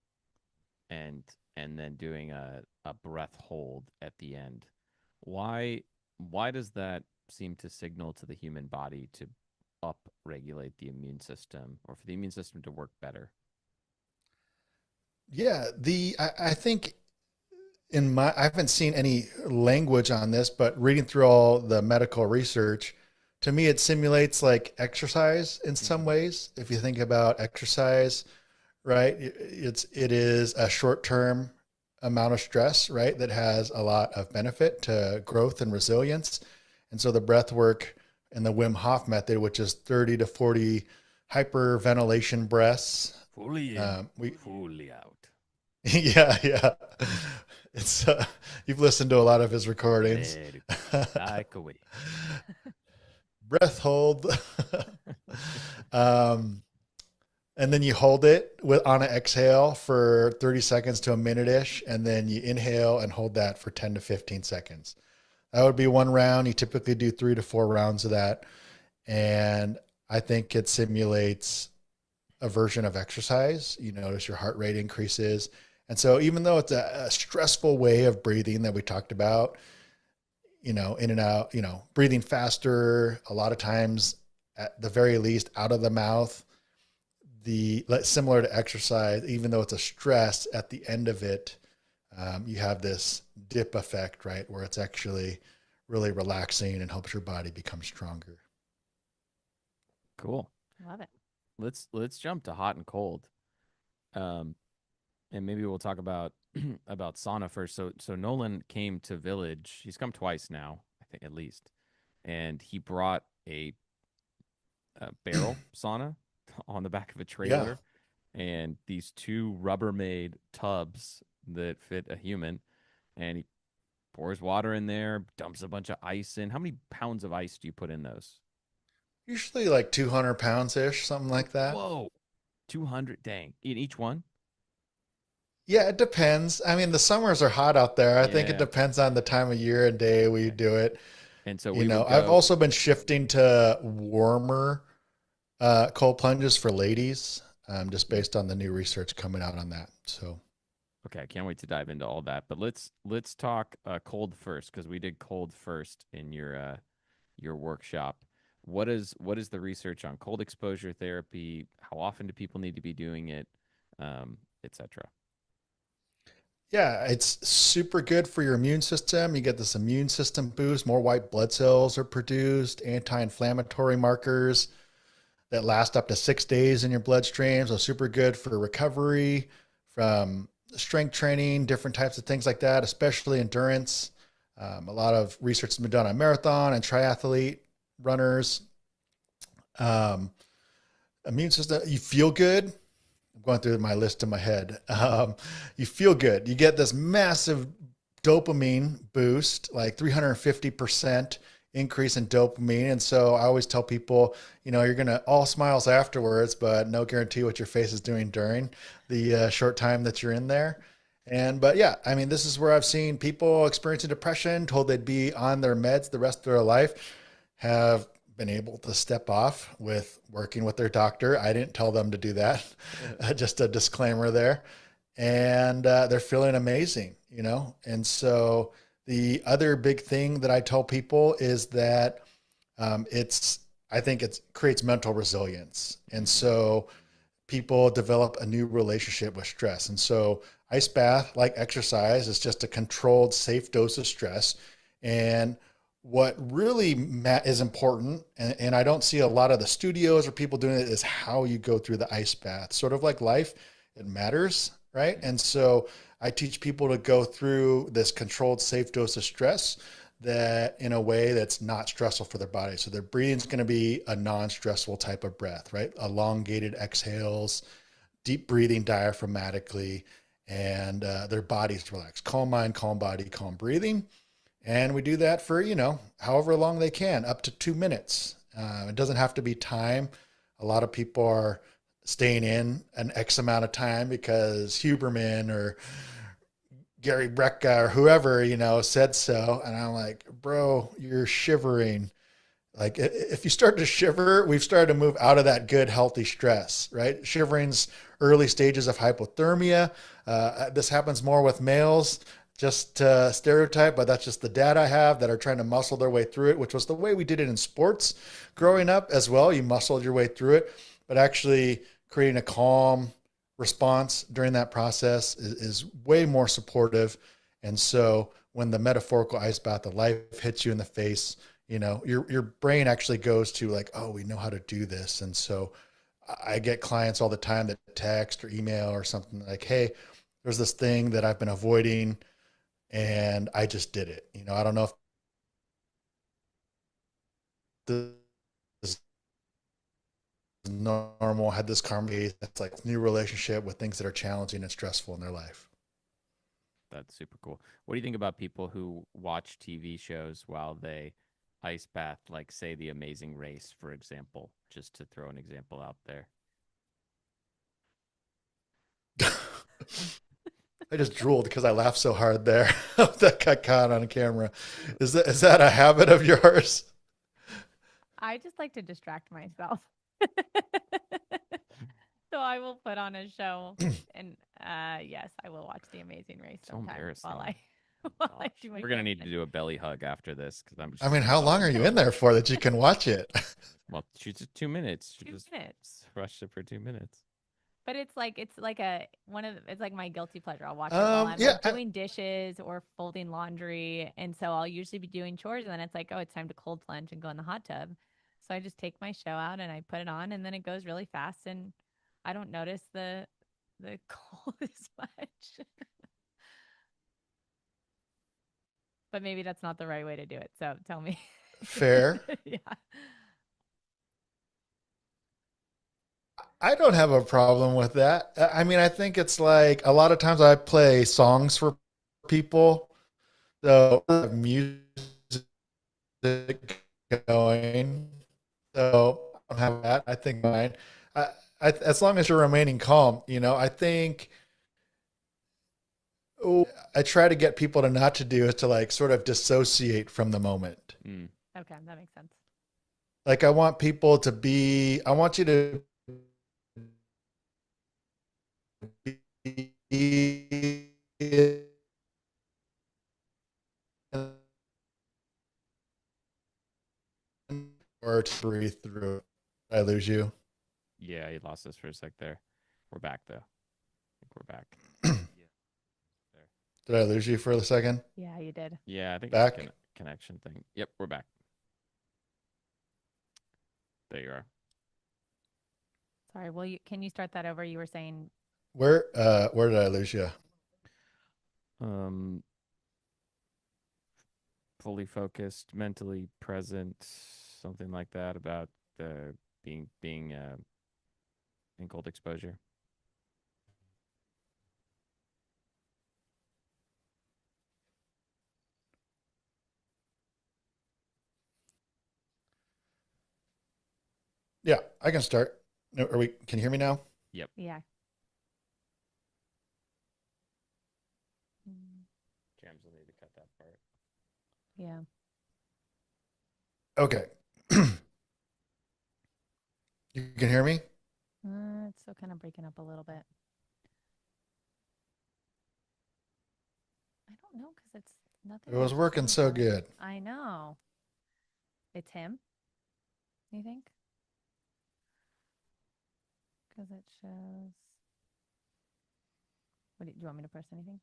and then doing a breath hold at the end. Why does that seem to signal to the human body to up regulate the immune system, or for the immune system to work better? yeah, I think I haven't seen any language on this, but reading through all the medical research, to me, it simulates like exercise in some ways. If you think about exercise, right, it is a short-term amount of stress, right, that has a lot of benefit to growth and resilience. And so the breath work and the Wim Hof method, which is 30 to 40 hyperventilation breaths. Fully in, We fully out. yeah, yeah. It's you've listened to a lot of his recordings. Very good. Like away. Breath hold. um, and then you hold it on an exhale for 30 seconds to a minute-ish, and then you inhale and hold that for 10 to 15 seconds. That would be one round. You typically do 3 to 4 rounds of that. And I think it simulates a version of exercise. You notice your heart rate increases. And so even though it's a stressful way of breathing that we talked about, in and out, breathing faster, a lot of times at the very least out of the mouth, similar to exercise, even though it's a stress at the end of it, you have this dip effect, right? Where it's actually really relaxing and helps your body become stronger. Cool. Love it. Let's jump to hot and cold. Um, and maybe we'll talk about about sauna first. So Nolan came to Village. He's come twice now, I think at least, and he brought a barrel sauna on the back of a Yeah. trailer, and these two Rubbermaid tubs that fit a human, and he pours water in there, dumps a bunch of ice in. How many pounds of ice do you put in those? Usually like 200 pounds ish, something like that. Whoa, 200, dang, in each one. Yeah, it depends. I mean, the summers are hot out there. I think it Yeah. depends on the time of year and day we Okay. do it. And so we would I've go. also been shifting to warmer cold plunges for ladies, just Mhm. based on the new research coming out on that. So, Okay, I can't wait to dive into all that. But let's talk cold first because we did cold first in your workshop. What is the research on cold exposure therapy? How often do people need to be doing it, etc. yeah, it's super good for your immune system. You get this immune system boost, more white blood cells are produced, anti inflammatory markers that last up to 6 days in your bloodstream. So, super good for recovery from strength training, different types of things like that, especially endurance. A lot of research has been done on marathon and triathlete runners. Um, Immune system, you feel good. I'm going through my list in my head. You feel good. You get this massive dopamine boost, like 350% increase in dopamine. And so I always tell people, you're going to all smiles afterwards, but no guarantee what your face is doing during the short time that you're in there. But yeah, I mean, this is where I've seen people experiencing depression, told they'd be on their meds the rest of their life, have been able to step off with working with their doctor. I didn't tell them to do that. Just a disclaimer there. And they're feeling amazing, And so the other big thing that I tell people is that it's, I think it creates mental resilience. And Mm-hmm. so people develop a new relationship with stress. And so ice bath, like exercise, is just a controlled, safe dose of stress. And what really is important, and I don't see a lot of the studios or people doing it, is how you go through the ice bath. Sort of like life, it matters, right? And so I teach people to go through this controlled, safe dose of stress that in a way that's not stressful for their body. So their breathing is going to be a non-stressful type of breath, right? Elongated exhales, deep breathing diaphragmatically, and their bodies relax. Calm mind, calm body, calm breathing. And we do that for, however long they can, up to 2 minutes. It doesn't have to be time. A lot of people are staying in an X amount of time because Huberman or Gary Brecka or whoever, said so. And I'm like, bro, you're shivering. Like if you start to shiver, we've started to move out of that good, healthy stress, right? Shivering's early stages of hypothermia. This happens more with males, just stereotype, but that's just the data I have that are trying to muscle their way through it, which was the way we did it in sports growing up as well. You muscled your way through it, but actually creating a calm response during that process is way more supportive. And so when the metaphorical ice bath of life hits you in the face, your brain actually goes to like, oh, we know how to do this. And so I get clients all the time that text or email or something like, hey, there's this thing that I've been avoiding and I just did it. I don't know if this is normal, had this conversation. It's like new relationship with things that are challenging and stressful in their life. That's super cool. What do you think about people who watch TV shows while they ice bath, like say The Amazing Race, for example, just to throw an example out there? I just drooled because I laughed so hard there. That got caught on camera. Is that a habit of yours? I just like to distract myself. So I will put on a show and yes, I will watch The Amazing Race So sometimes while embarrassing. I do my We're gonna need to show. do a belly hug after this because I'm just I mean, how long are you in there for that you can watch it? Well, she's 2 minutes. She 2 just minutes. rushed it for 2 minutes. But it's like a one of it's like my guilty pleasure. I'll watch it while I'm Yeah, like doing dishes or folding laundry, and so I'll usually be doing chores, and then it's like, oh, it's time to cold plunge and go in the hot tub. So I just take my show out and I put it on, and then it goes really fast, and I don't notice the cold as much. But maybe that's not the right way to do it. So tell me. fair. Yeah. I don't have a problem with that. I mean, I think it's like a lot of times I play songs for people. So music going. So I don't have that. I think mine. As long as you're remaining calm, I think I try to get people to not to do is to like sort of dissociate from the moment. Mm. Okay, that makes sense. Like I want people to be, I want you to be or to breathe through. Did I lose you? Yeah, you lost us for a sec there. We're back though. I think we're back. Yeah. There. Did I lose you for a second? Yeah, you did. Yeah, I think Back? it's a connection thing. Yep, we're back. There you are. Sorry. Well, can you start that over? You were saying Where did I lose you? Um, fully focused, mentally present, something like that about being in cold exposure. Yeah, I can start. No, can you hear me now? Yep. yeah. Mm, Jams will need to cut that part. yeah. Okay. You can hear me? It's still kind of breaking up a little bit. I don't know because it's nothing. It was else working shows so on- good. I know. It's him. You think? Because it shows. Do you want me to press anything?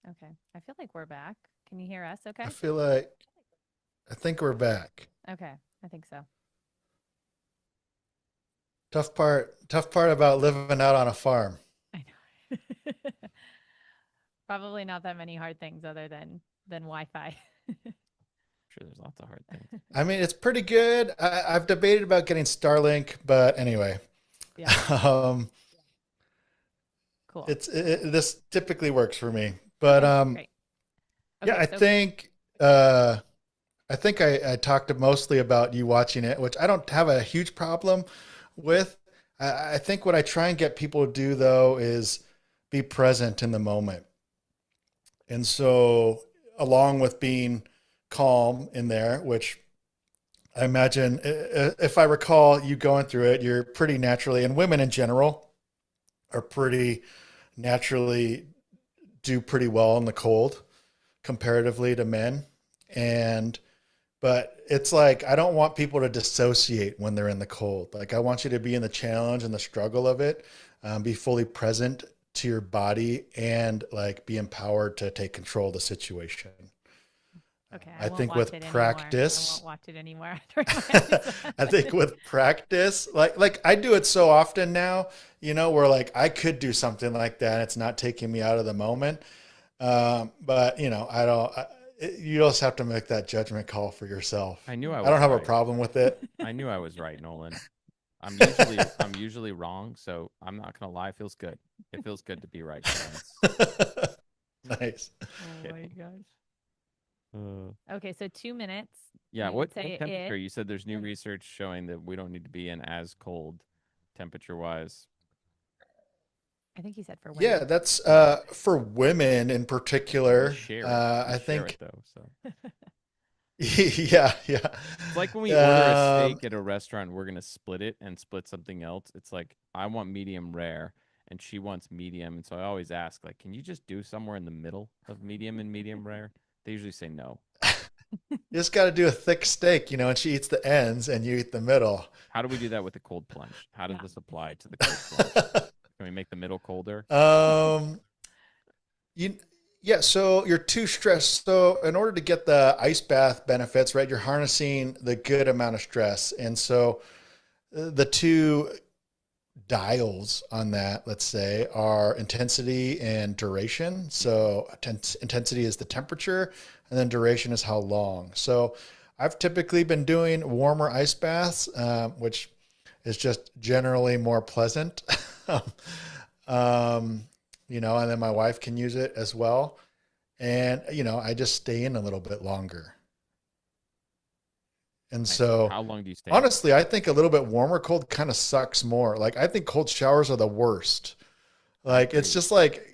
Okay. I feel like we're back. Can you hear us? Okay. I think we're back. Okay. I think so. Tough part about living out on a farm. I know. Probably not that many hard things other than Wi-Fi. Sure, there's lots of hard things. I mean, it's pretty good. I've debated about getting Starlink, but anyway. Yeah. Cool. This typically works for me. But Great. yeah, Okay, I think I talked mostly about you watching it, which I don't have a huge problem with. I think what I try and get people to do though is be present in the moment. And so along with being calm in there, which I imagine if I recall you going through it, you're pretty naturally, and women in general are pretty naturally do pretty well in the cold comparatively to men. But it's like, I don't want people to dissociate when they're in the cold. Like I want you to be in the challenge and the struggle of it, be fully present to your body and like be empowered to take control of the situation. okay. I think with practice, I won't watch it anymore. I think with practice, like I do it so often now, where like I could do something like that. It's not taking me out of the moment. But I don't, You just have to make that judgment call for yourself. I knew I I don't was have a right. problem with it. I knew I was right, Nolan. I'm usually wrong, so I'm not gonna lie. It feels good. It feels good to be right for once. Nice. Oh my Kidding. gosh. Uh, Okay, so 2 minutes. yeah. You What would say temperature? it. You said there's new research showing that we don't need to be in as cold temperature wise. I think he said for Yeah, women. that's for women in We particular. share it. We I share it think, though. So yeah, yeah. it's like when we order a Um, steak at a restaurant, we're gonna split it and split something else. It's like I want medium rare and she wants medium, and so I always ask, like, can you just do somewhere in the middle of medium and medium rare? They usually say no. you just got to do a thick steak, and she eats the ends and you eat the middle. How do we do that with the cold plunge? How does this apply to the cold plunge? Can we make the middle colder? um, you, yeah. So you're too stressed. So in order to get the ice bath benefits, right, you're harnessing the good amount of stress, and so the two dials on that, let's say, are intensity and duration. So intensity is the temperature, and then duration is how long. So I've typically been doing warmer ice baths, which is just generally more pleasant. um, and then my wife can use it as well. And, I just stay in a little bit longer. And Nice. so How long do you stay in? honestly, I think a little bit warmer cold kind of sucks more. Like I think cold showers are the worst. I Like it's agree. just like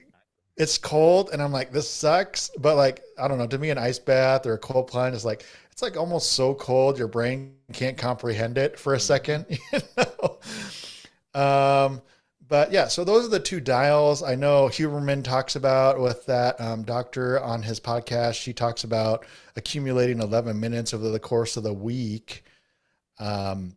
it's cold and I'm like this sucks, but like I don't know, to me an ice bath or a cold plunge is like it's like almost so cold your brain can't comprehend it for a Hmm. second, you know. Um but yeah, so those are the two dials I know Huberman talks about with that doctor on his podcast. She talks about accumulating 11 minutes over the course of the week. um,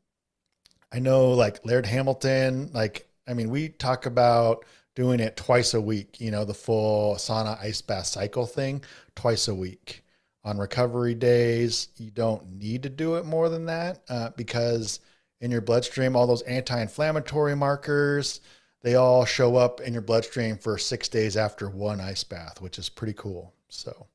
I know like Laird Hamilton, like, I mean, we talk about doing it twice a week, the full sauna ice bath cycle thing twice a week. On recovery days, you don't need to do it more than that because in your bloodstream, all those anti inflammatory markers, they all show up in your bloodstream for 6 days after one ice bath, which is pretty cool. So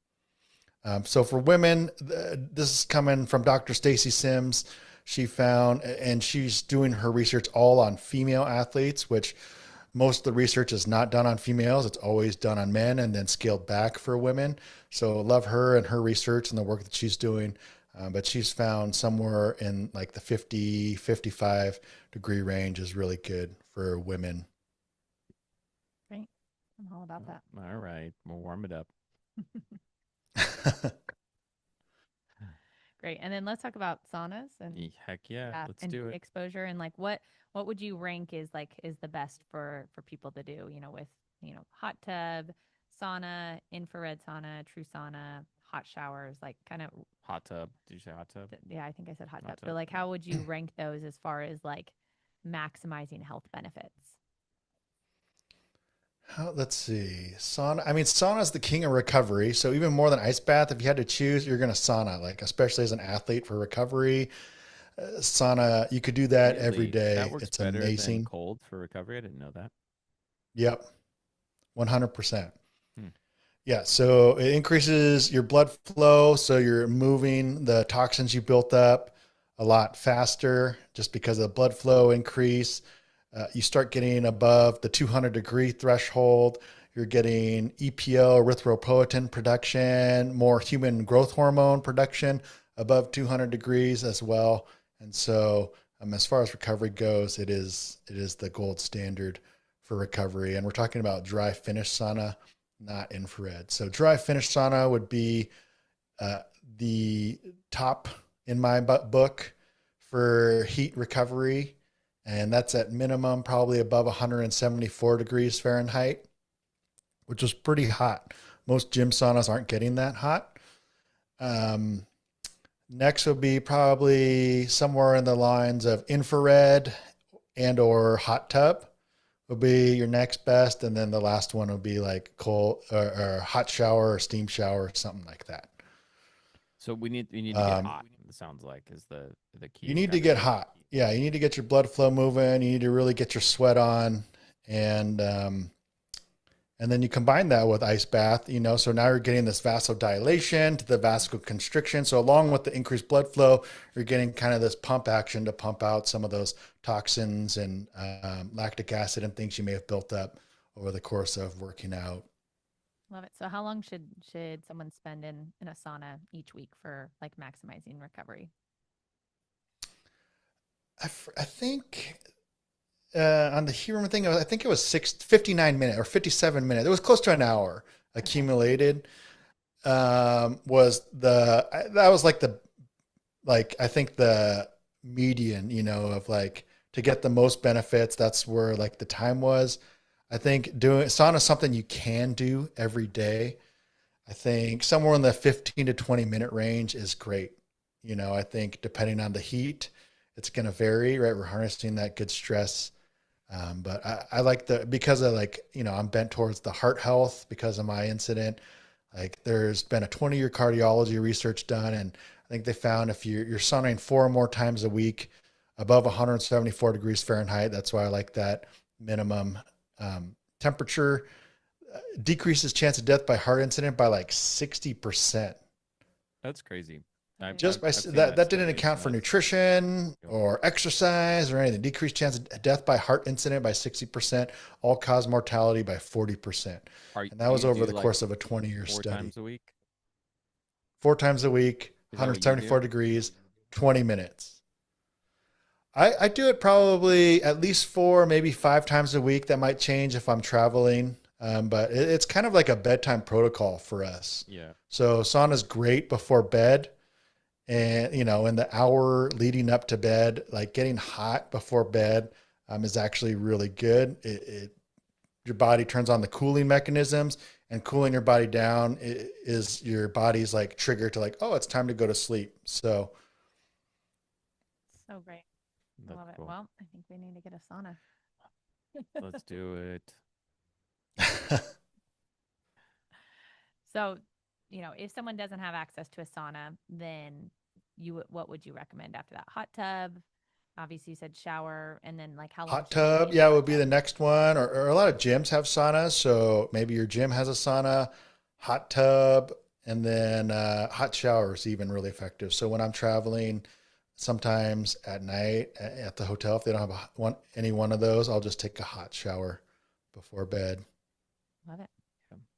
for women, this is coming from Dr. Stacy Sims. She found, and she's doing her research all on female athletes, which most of the research is not done on females. It's always done on men and then scaled back for women. So love her and her research and the work that she's doing. But she's found somewhere in like the 50, 55-degree range is really good for women. Great. I'm all about that. All right, we'll warm it up. Great. And then let's talk about saunas and Heck yeah, that let's and do it. exposure and like what would you rank is the best for people to do, with, hot tub, sauna, infrared sauna, true sauna, hot showers, like kind of Hot tub. Did you say hot tub? yeah, I think I said hot tub. Hot tub. But like how would you rank those as far as like maximizing health benefits? Let's see. Sauna. I mean, sauna is the king of recovery. So even more than ice bath, if you had to choose, you're going to sauna. Like especially as an athlete for recovery, sauna. You could do that every Really? That day. works It's better than amazing. cold for recovery? I didn't know that. Yep, 100%. Hmm. Yeah. So it increases your blood flow. So you're moving the toxins you built up a lot faster just because of the blood flow increase. You start getting above the 200-degree threshold. You're getting EPO, erythropoietin production, more human growth hormone production above 200 degrees as well. And so, as far as recovery goes, it is the gold standard for recovery. And we're talking about dry finish sauna, not infrared. So dry finish sauna would be uh, the top in my book for heat recovery, and that's at minimum probably above 174 degrees Fahrenheit, which is pretty hot. Most gym saunas aren't getting that hot. Um, Next would be probably somewhere in the lines of infrared and or hot tub would be your next best, and then the last one would be like cold or hot shower or steam shower or something like that. So we need to get Um, hot. It sounds like is the key you need to get strategy. hot. Yeah, you need to get your blood flow moving. You need to really get your sweat on, and And then you combine that with ice bath, so now you're getting this vasodilation to the vasoconstriction. So along with the increased blood flow, you're getting kind of this pump action to pump out some of those toxins and lactic acid and things you may have built up over the course of working out. Love it. So how long should someone spend in a sauna each week for like maximizing recovery? I think on the Huron thing, I think it was 59 minutes or 57 minutes. It was close to an hour accumulated. That was I think the median, of like to get the most benefits. That's where like the time was. I think doing sauna is something you can do every day. I think somewhere in the 15 to 20-minute range is great. I think depending on the heat, it's going to vary, right? We're harnessing that good stress. But I like because of I'm bent towards the heart health because of my incident. Like there's been a 20-year cardiology research done. And I think they found if you're sauning 4 or more times a week above 174 degrees Fahrenheit, that's why I like that minimum temperature, decreases chance of death by heart incident by like 60%. That's crazy. Just by that didn't account for nutrition or exercise or anything. Decreased chance of death by heart incident by 60%, all cause mortality by 40%. And that was over the course of a 20-year study. 4 times a week? 4 times a week, 174 degrees, 20 minutes. I do it probably at least 4, maybe 5 times a week. That might change if I'm traveling. But it's kind of like a bedtime protocol for us. Yeah. So sauna's great before bed. And, in the hour leading up to bed, like getting hot before bed is actually really good. Your body turns on the cooling mechanisms, and cooling your body down is your body's like trigger to like, oh, it's time to go to sleep. So great. I love it. Cool. Well, I think we need to get a sauna. Let's do it. So, if someone doesn't have access to a sauna, then what would you recommend after that? Hot tub? Obviously, you said shower, and then like how long? Hot tub, yeah, would be the next one. Or a lot of gyms have saunas, so maybe your gym has a sauna, hot tub, and then hot shower is even really effective. So when I'm traveling, sometimes at night at the hotel, if they don't have any one of those, I'll just take a hot shower before bed. Love it.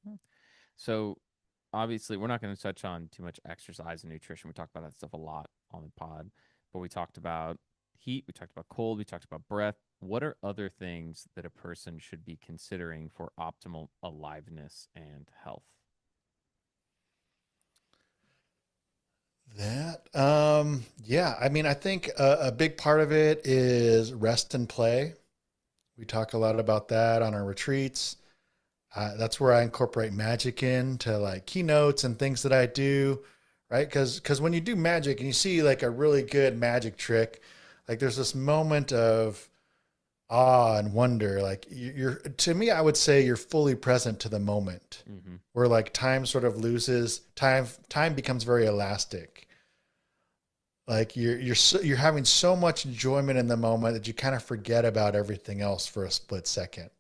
Yeah. So obviously we're not going to touch on too much exercise and nutrition. We talked about that stuff a lot on the pod, but we talked about heat, we talked about cold, we talked about breath. What are other things that a person should be considering for optimal aliveness and health? Yeah, I mean, I think a big part of it is rest and play. We talk a lot about that on our retreats. That's where I incorporate magic into like keynotes and things that I do, right? Because when you do magic and you see like a really good magic trick, like there's this moment of awe and wonder. Like to me, I would say you're fully present to the moment, where like time sort of loses time. Time becomes very elastic. Like you're having so much enjoyment in the moment that you kind of forget about everything else for a split second.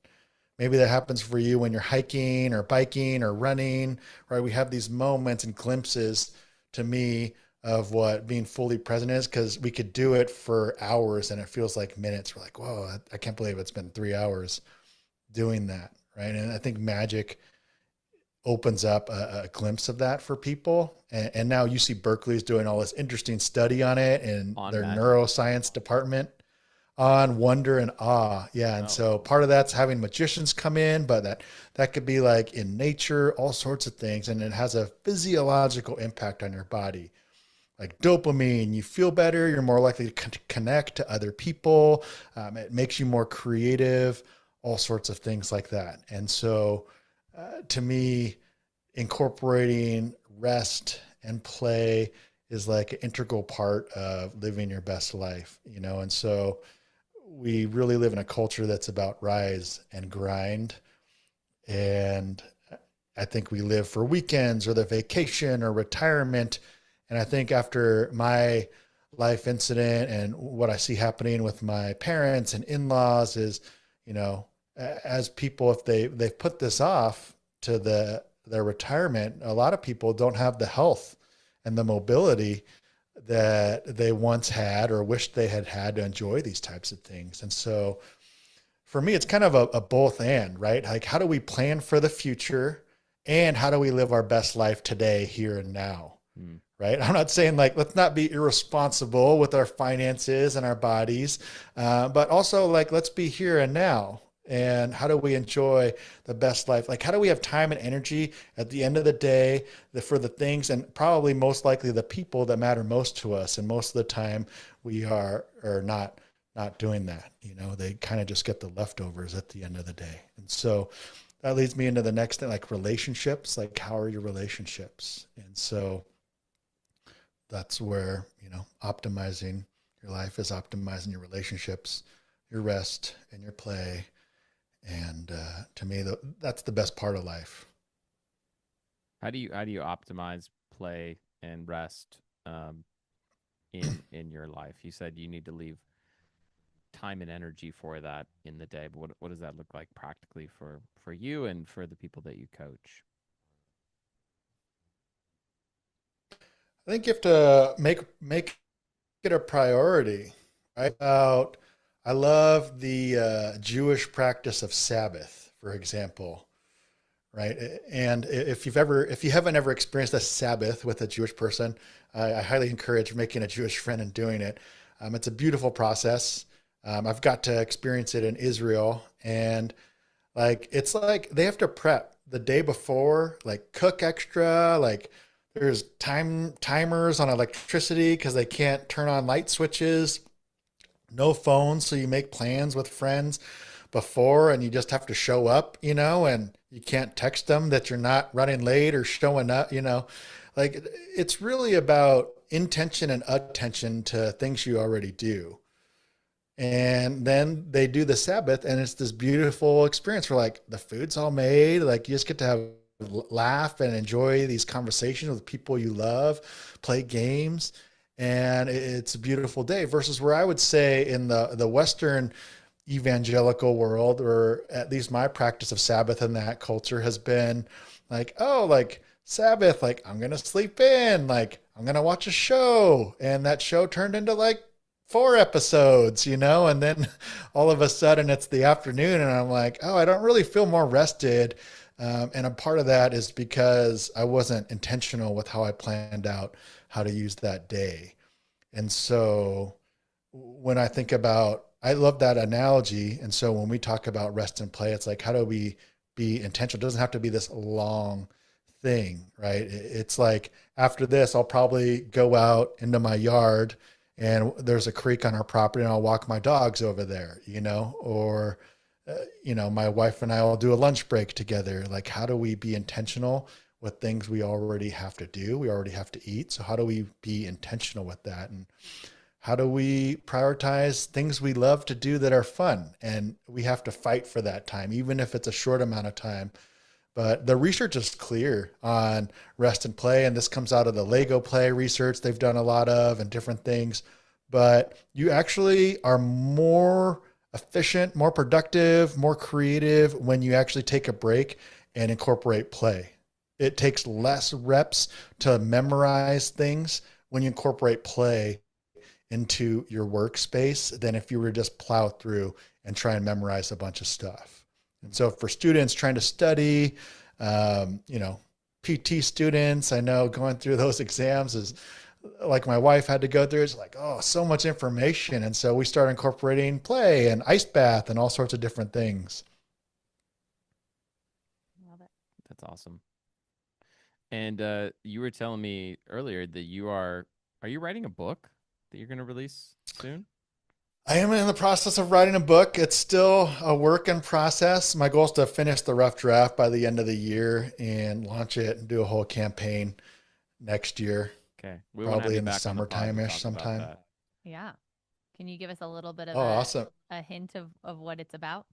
Maybe that happens for you when you're hiking or biking or running, right? We have these moments and glimpses, to me, of what being fully present is, because we could do it for hours and it feels like minutes. We're like, whoa, I can't believe it's been 3 hours doing that, right? And I think magic opens up a glimpse of that for people. And now UC Berkeley is doing all this interesting study on it in their magic. neuroscience department on wonder and awe. Yeah. And so part of that's having magicians come in, but that could be like in nature, all sorts of things. And it has a physiological impact on your body. Like dopamine, you feel better, you're more likely to connect to other people. It makes you more creative, all sorts of things like that. And so to me, incorporating rest and play is like an integral part of living your best life, And so we really live in a culture that's about rise and grind. And I think we live for weekends or the vacation or retirement. And I think after my life incident and what I see happening with my parents and in-laws is, as people, if they've put this off to their retirement, a lot of people don't have the health and the mobility that they once had or wished they had had to enjoy these types of things. And so for me, it's kind of a both and, right? Like, how do we plan for the future and how do we live our best life today, here and now? Mm. Right? I'm not saying like, let's not be irresponsible with our finances and our bodies, but also like, let's be here and now. And how do we enjoy the best life? Like, how do we have time and energy at the end of the day for the things and probably most likely the people that matter most to us? And most of the time we are not doing that. You know, they kind of just get the leftovers at the end of the day. And so that leads me into the next thing, like relationships, like how are your relationships? And so that's where, you know, optimizing your life is optimizing your relationships, your rest and your play. And to me, that's the best part of life. How do you optimize play and rest in your life? You said you need to leave time and energy for that in the day, but what does that look like practically for you and for the people that you coach? I think you have to make it a priority, right? I love the Jewish practice of Sabbath, for example, right? And if you haven't ever experienced a Sabbath with a Jewish person, I highly encourage making a Jewish friend and doing it. It's a beautiful process. I've got to experience it in Israel, and like it's like they have to prep the day before, like cook extra, like there's timers on electricity because they can't turn on light switches, no phones, so you make plans with friends before and you just have to show up, you know, and you can't text them that you're not running late or showing up, you know. Like it's really about intention and attention to things you already do. And then they do the Sabbath and it's this beautiful experience where like the food's all made, like you just get to have laugh and enjoy these conversations with people you love, play games, and it's a beautiful day. Versus where I would say in the Western evangelical world, or at least my practice of Sabbath in that culture has been like, oh, like Sabbath, like I'm gonna sleep in, like I'm gonna watch a show, and that show turned into like 4 episodes, you know, and then all of a sudden it's the afternoon and I'm like, oh, I don't really feel more rested. And a part of that is because I wasn't intentional with how I planned out how to use that day. And so when I think about, I love that analogy. And so when we talk about rest and play, it's like, how do we be intentional? It doesn't have to be this long thing, right? It's like after this, I'll probably go out into my yard and there's a creek on our property and I'll walk my dogs over there, you know, or, you know, my wife and I will do a lunch break together. Like, how do we be intentional with things we already have to do? We already have to eat. So how do we be intentional with that? And how do we prioritize things we love to do that are fun? And we have to fight for that time, even if it's a short amount of time. But the research is clear on rest and play. And this comes out of the Lego play research they've done a lot of and different things. But you actually are more efficient, more productive, more creative when you actually take a break and incorporate play. It takes less reps to memorize things when you incorporate play into your workspace than if you were to just plow through and try and memorize a bunch of stuff. And so for students trying to study, you know, PT students, I know going through those exams is like my wife had to go through. It's like, oh, so much information. And so we started incorporating play and ice bath and all sorts of different things. Love it. That's awesome. And you were telling me earlier that are you writing a book that you're going to release soon? I am in the process of writing a book. It's still a work in process. My goal is to finish the rough draft by the end of the year and launch it and do a whole campaign next year. Okay. We want to have Probably you in the back on the pod to summertime-ish talk about sometime. that. Yeah. Can you give us a little bit of Oh, awesome. a hint of what it's about?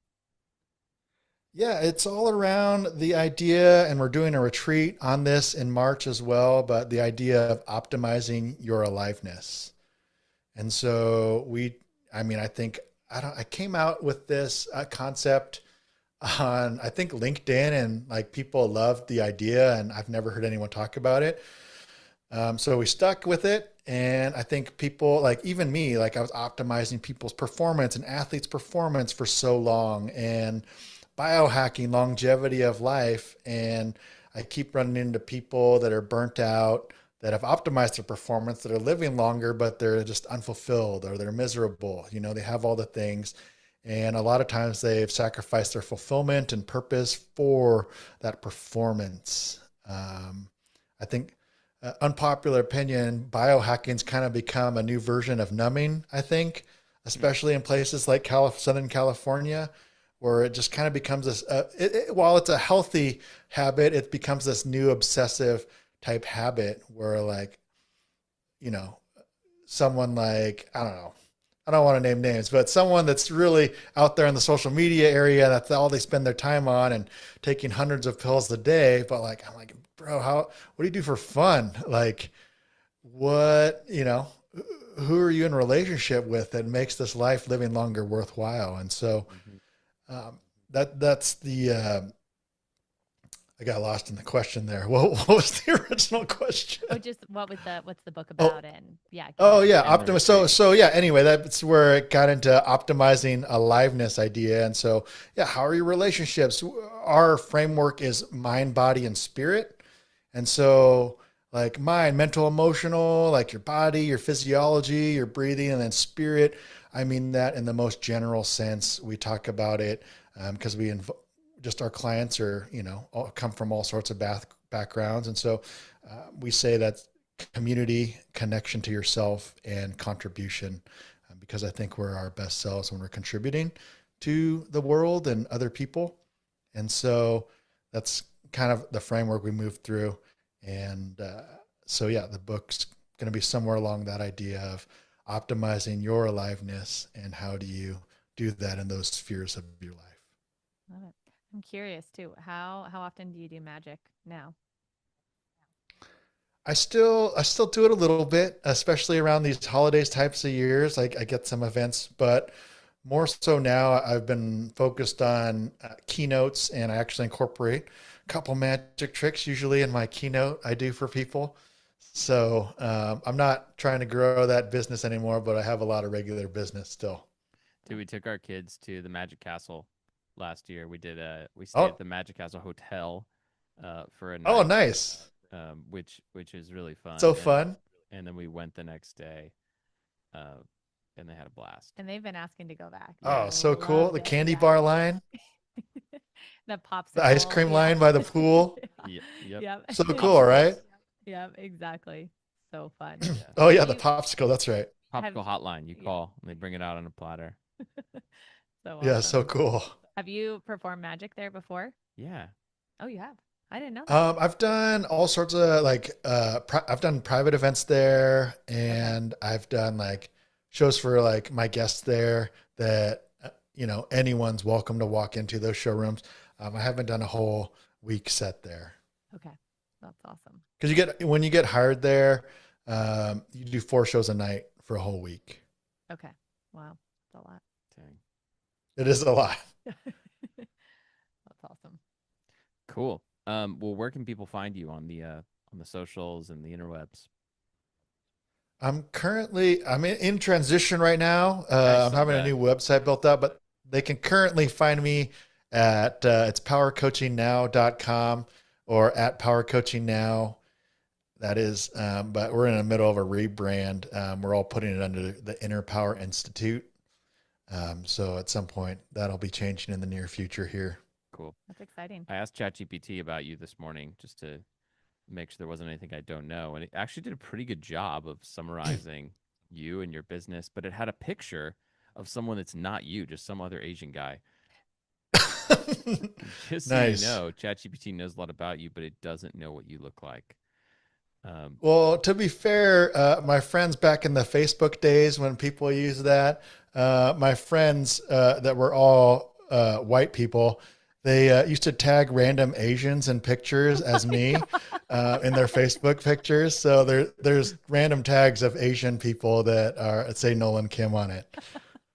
Yeah, it's all around the idea, and we're doing a retreat on this in March as well, but the idea of optimizing your aliveness. And so I think I came out with this concept on, I think, LinkedIn, and like people loved the idea, and I've never heard anyone talk about it. So we stuck with it. And I think people, like even me, like I was optimizing people's performance and athletes' performance for so long, and biohacking longevity of life. And I keep running into people that are burnt out, that have optimized their performance, that are living longer, but they're just unfulfilled or they're miserable. You know, they have all the things. And a lot of times they've sacrificed their fulfillment and purpose for that performance. I think unpopular opinion, biohacking's kind of become a new version of numbing, I think, especially in places like Southern California, where it just kind of becomes this, while it's a healthy habit, it becomes this new obsessive type habit where like, you know, someone like, I don't know, I don't want to name names, but someone that's really out there in the social media area, that's all they spend their time on and taking hundreds of pills a day. But like, I'm like, bro, what do you do for fun? Like what, who are you in relationship with that makes this life living longer worthwhile? And so, Mhm. that's I got lost in the question there. What was the original question? Oh, just what's the book Oh, about? And yeah, can oh you yeah, And the Optimus. So retreat. so yeah. Anyway, that's where it got into optimizing aliveness idea. And so yeah, how are your relationships? Our framework is mind, body, and spirit. And so like mind, mental, emotional, like your body, your physiology, your breathing, and then spirit. I mean that in the most general sense. We talk about it because just our clients are all, come from all sorts of backgrounds, and so we say that community, connection to yourself, and contribution, because I think we're our best selves when we're contributing to the world and other people. And so that's kind of the framework we moved through. And so, yeah, the book's going to be somewhere along that idea of optimizing your aliveness and how do you do that in those spheres of your life. love it. I'm curious too. How often do you do magic now? I still do it a little bit, especially around these holidays types of years. Like I get some events, but more so now I've been focused on keynotes, and I actually incorporate a couple magic tricks usually in my keynote I do for people. So I'm not trying to grow that business anymore, but I have a lot of regular business still. Dude, we took our kids to the Magic Castle last year. We stayed at Oh, the Magic Castle Hotel for a oh, night, nice. which is really fun. So fun. And then we went the next day, uh, and they had a blast. And they've been asking to go back. They Yeah, Oh, so cool. loved The it. candy Yeah. bar line, The the ice popsicle. cream Yeah. line by the pool. yeah, yep, Yep. So Yep. cool, right? Yep. Exactly. So fun. yeah. Oh Have yeah, the you popsicle. That's right. have Popsicle hotline. You yeah. call and they bring it out on a platter. So Yeah, awesome. so cool. Have you performed magic there before? Yeah. Oh, you have. I didn't know that. I've done all sorts of like I've done private events there, Okay. and I've done like shows for like my guests there that anyone's welcome to walk into those showrooms. I haven't done a whole week set there Okay. That's awesome. because when you get hired there, you do 4 shows a night for a whole week. Okay. Wow. That's a lot. Dang. It is a lot. That's awesome. Cool. Well, where can people find you on the socials and the interwebs? I'm in transition right now. I I'm saw having a that. new website built up, but they can currently find me at it's powercoachingnow.com or at powercoachingnow. That is, but we're in the middle of a rebrand. We're all putting it under the Inner Power Institute. So at some point that'll be changing in the near future here. Cool. That's exciting. I asked ChatGPT about you this morning just to make sure there wasn't anything I don't know, and it actually did a pretty good job of summarizing you and your business. But it had a picture of someone that's not you, just some other Asian guy. Just so you Nice. know, ChatGPT knows a lot about you, but it doesn't know what you look like. Um, Well, to be fair, my friends back in the Facebook days when people use that, my friends that were all white people, they used to tag random Asians in pictures Oh as my me God. in their Facebook pictures. So there's random tags of Asian people that are say Nolan Kim on it.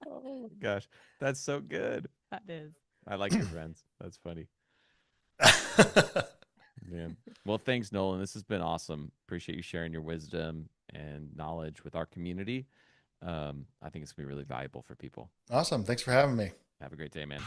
oh my gosh, that's so good. That is. I like your friends. That's funny. Man. Well, thanks, Nolan. This has been awesome. Appreciate you sharing your wisdom and knowledge with our community. I think it's gonna be really valuable for people. Awesome. Thanks for having me. Have a great day, man.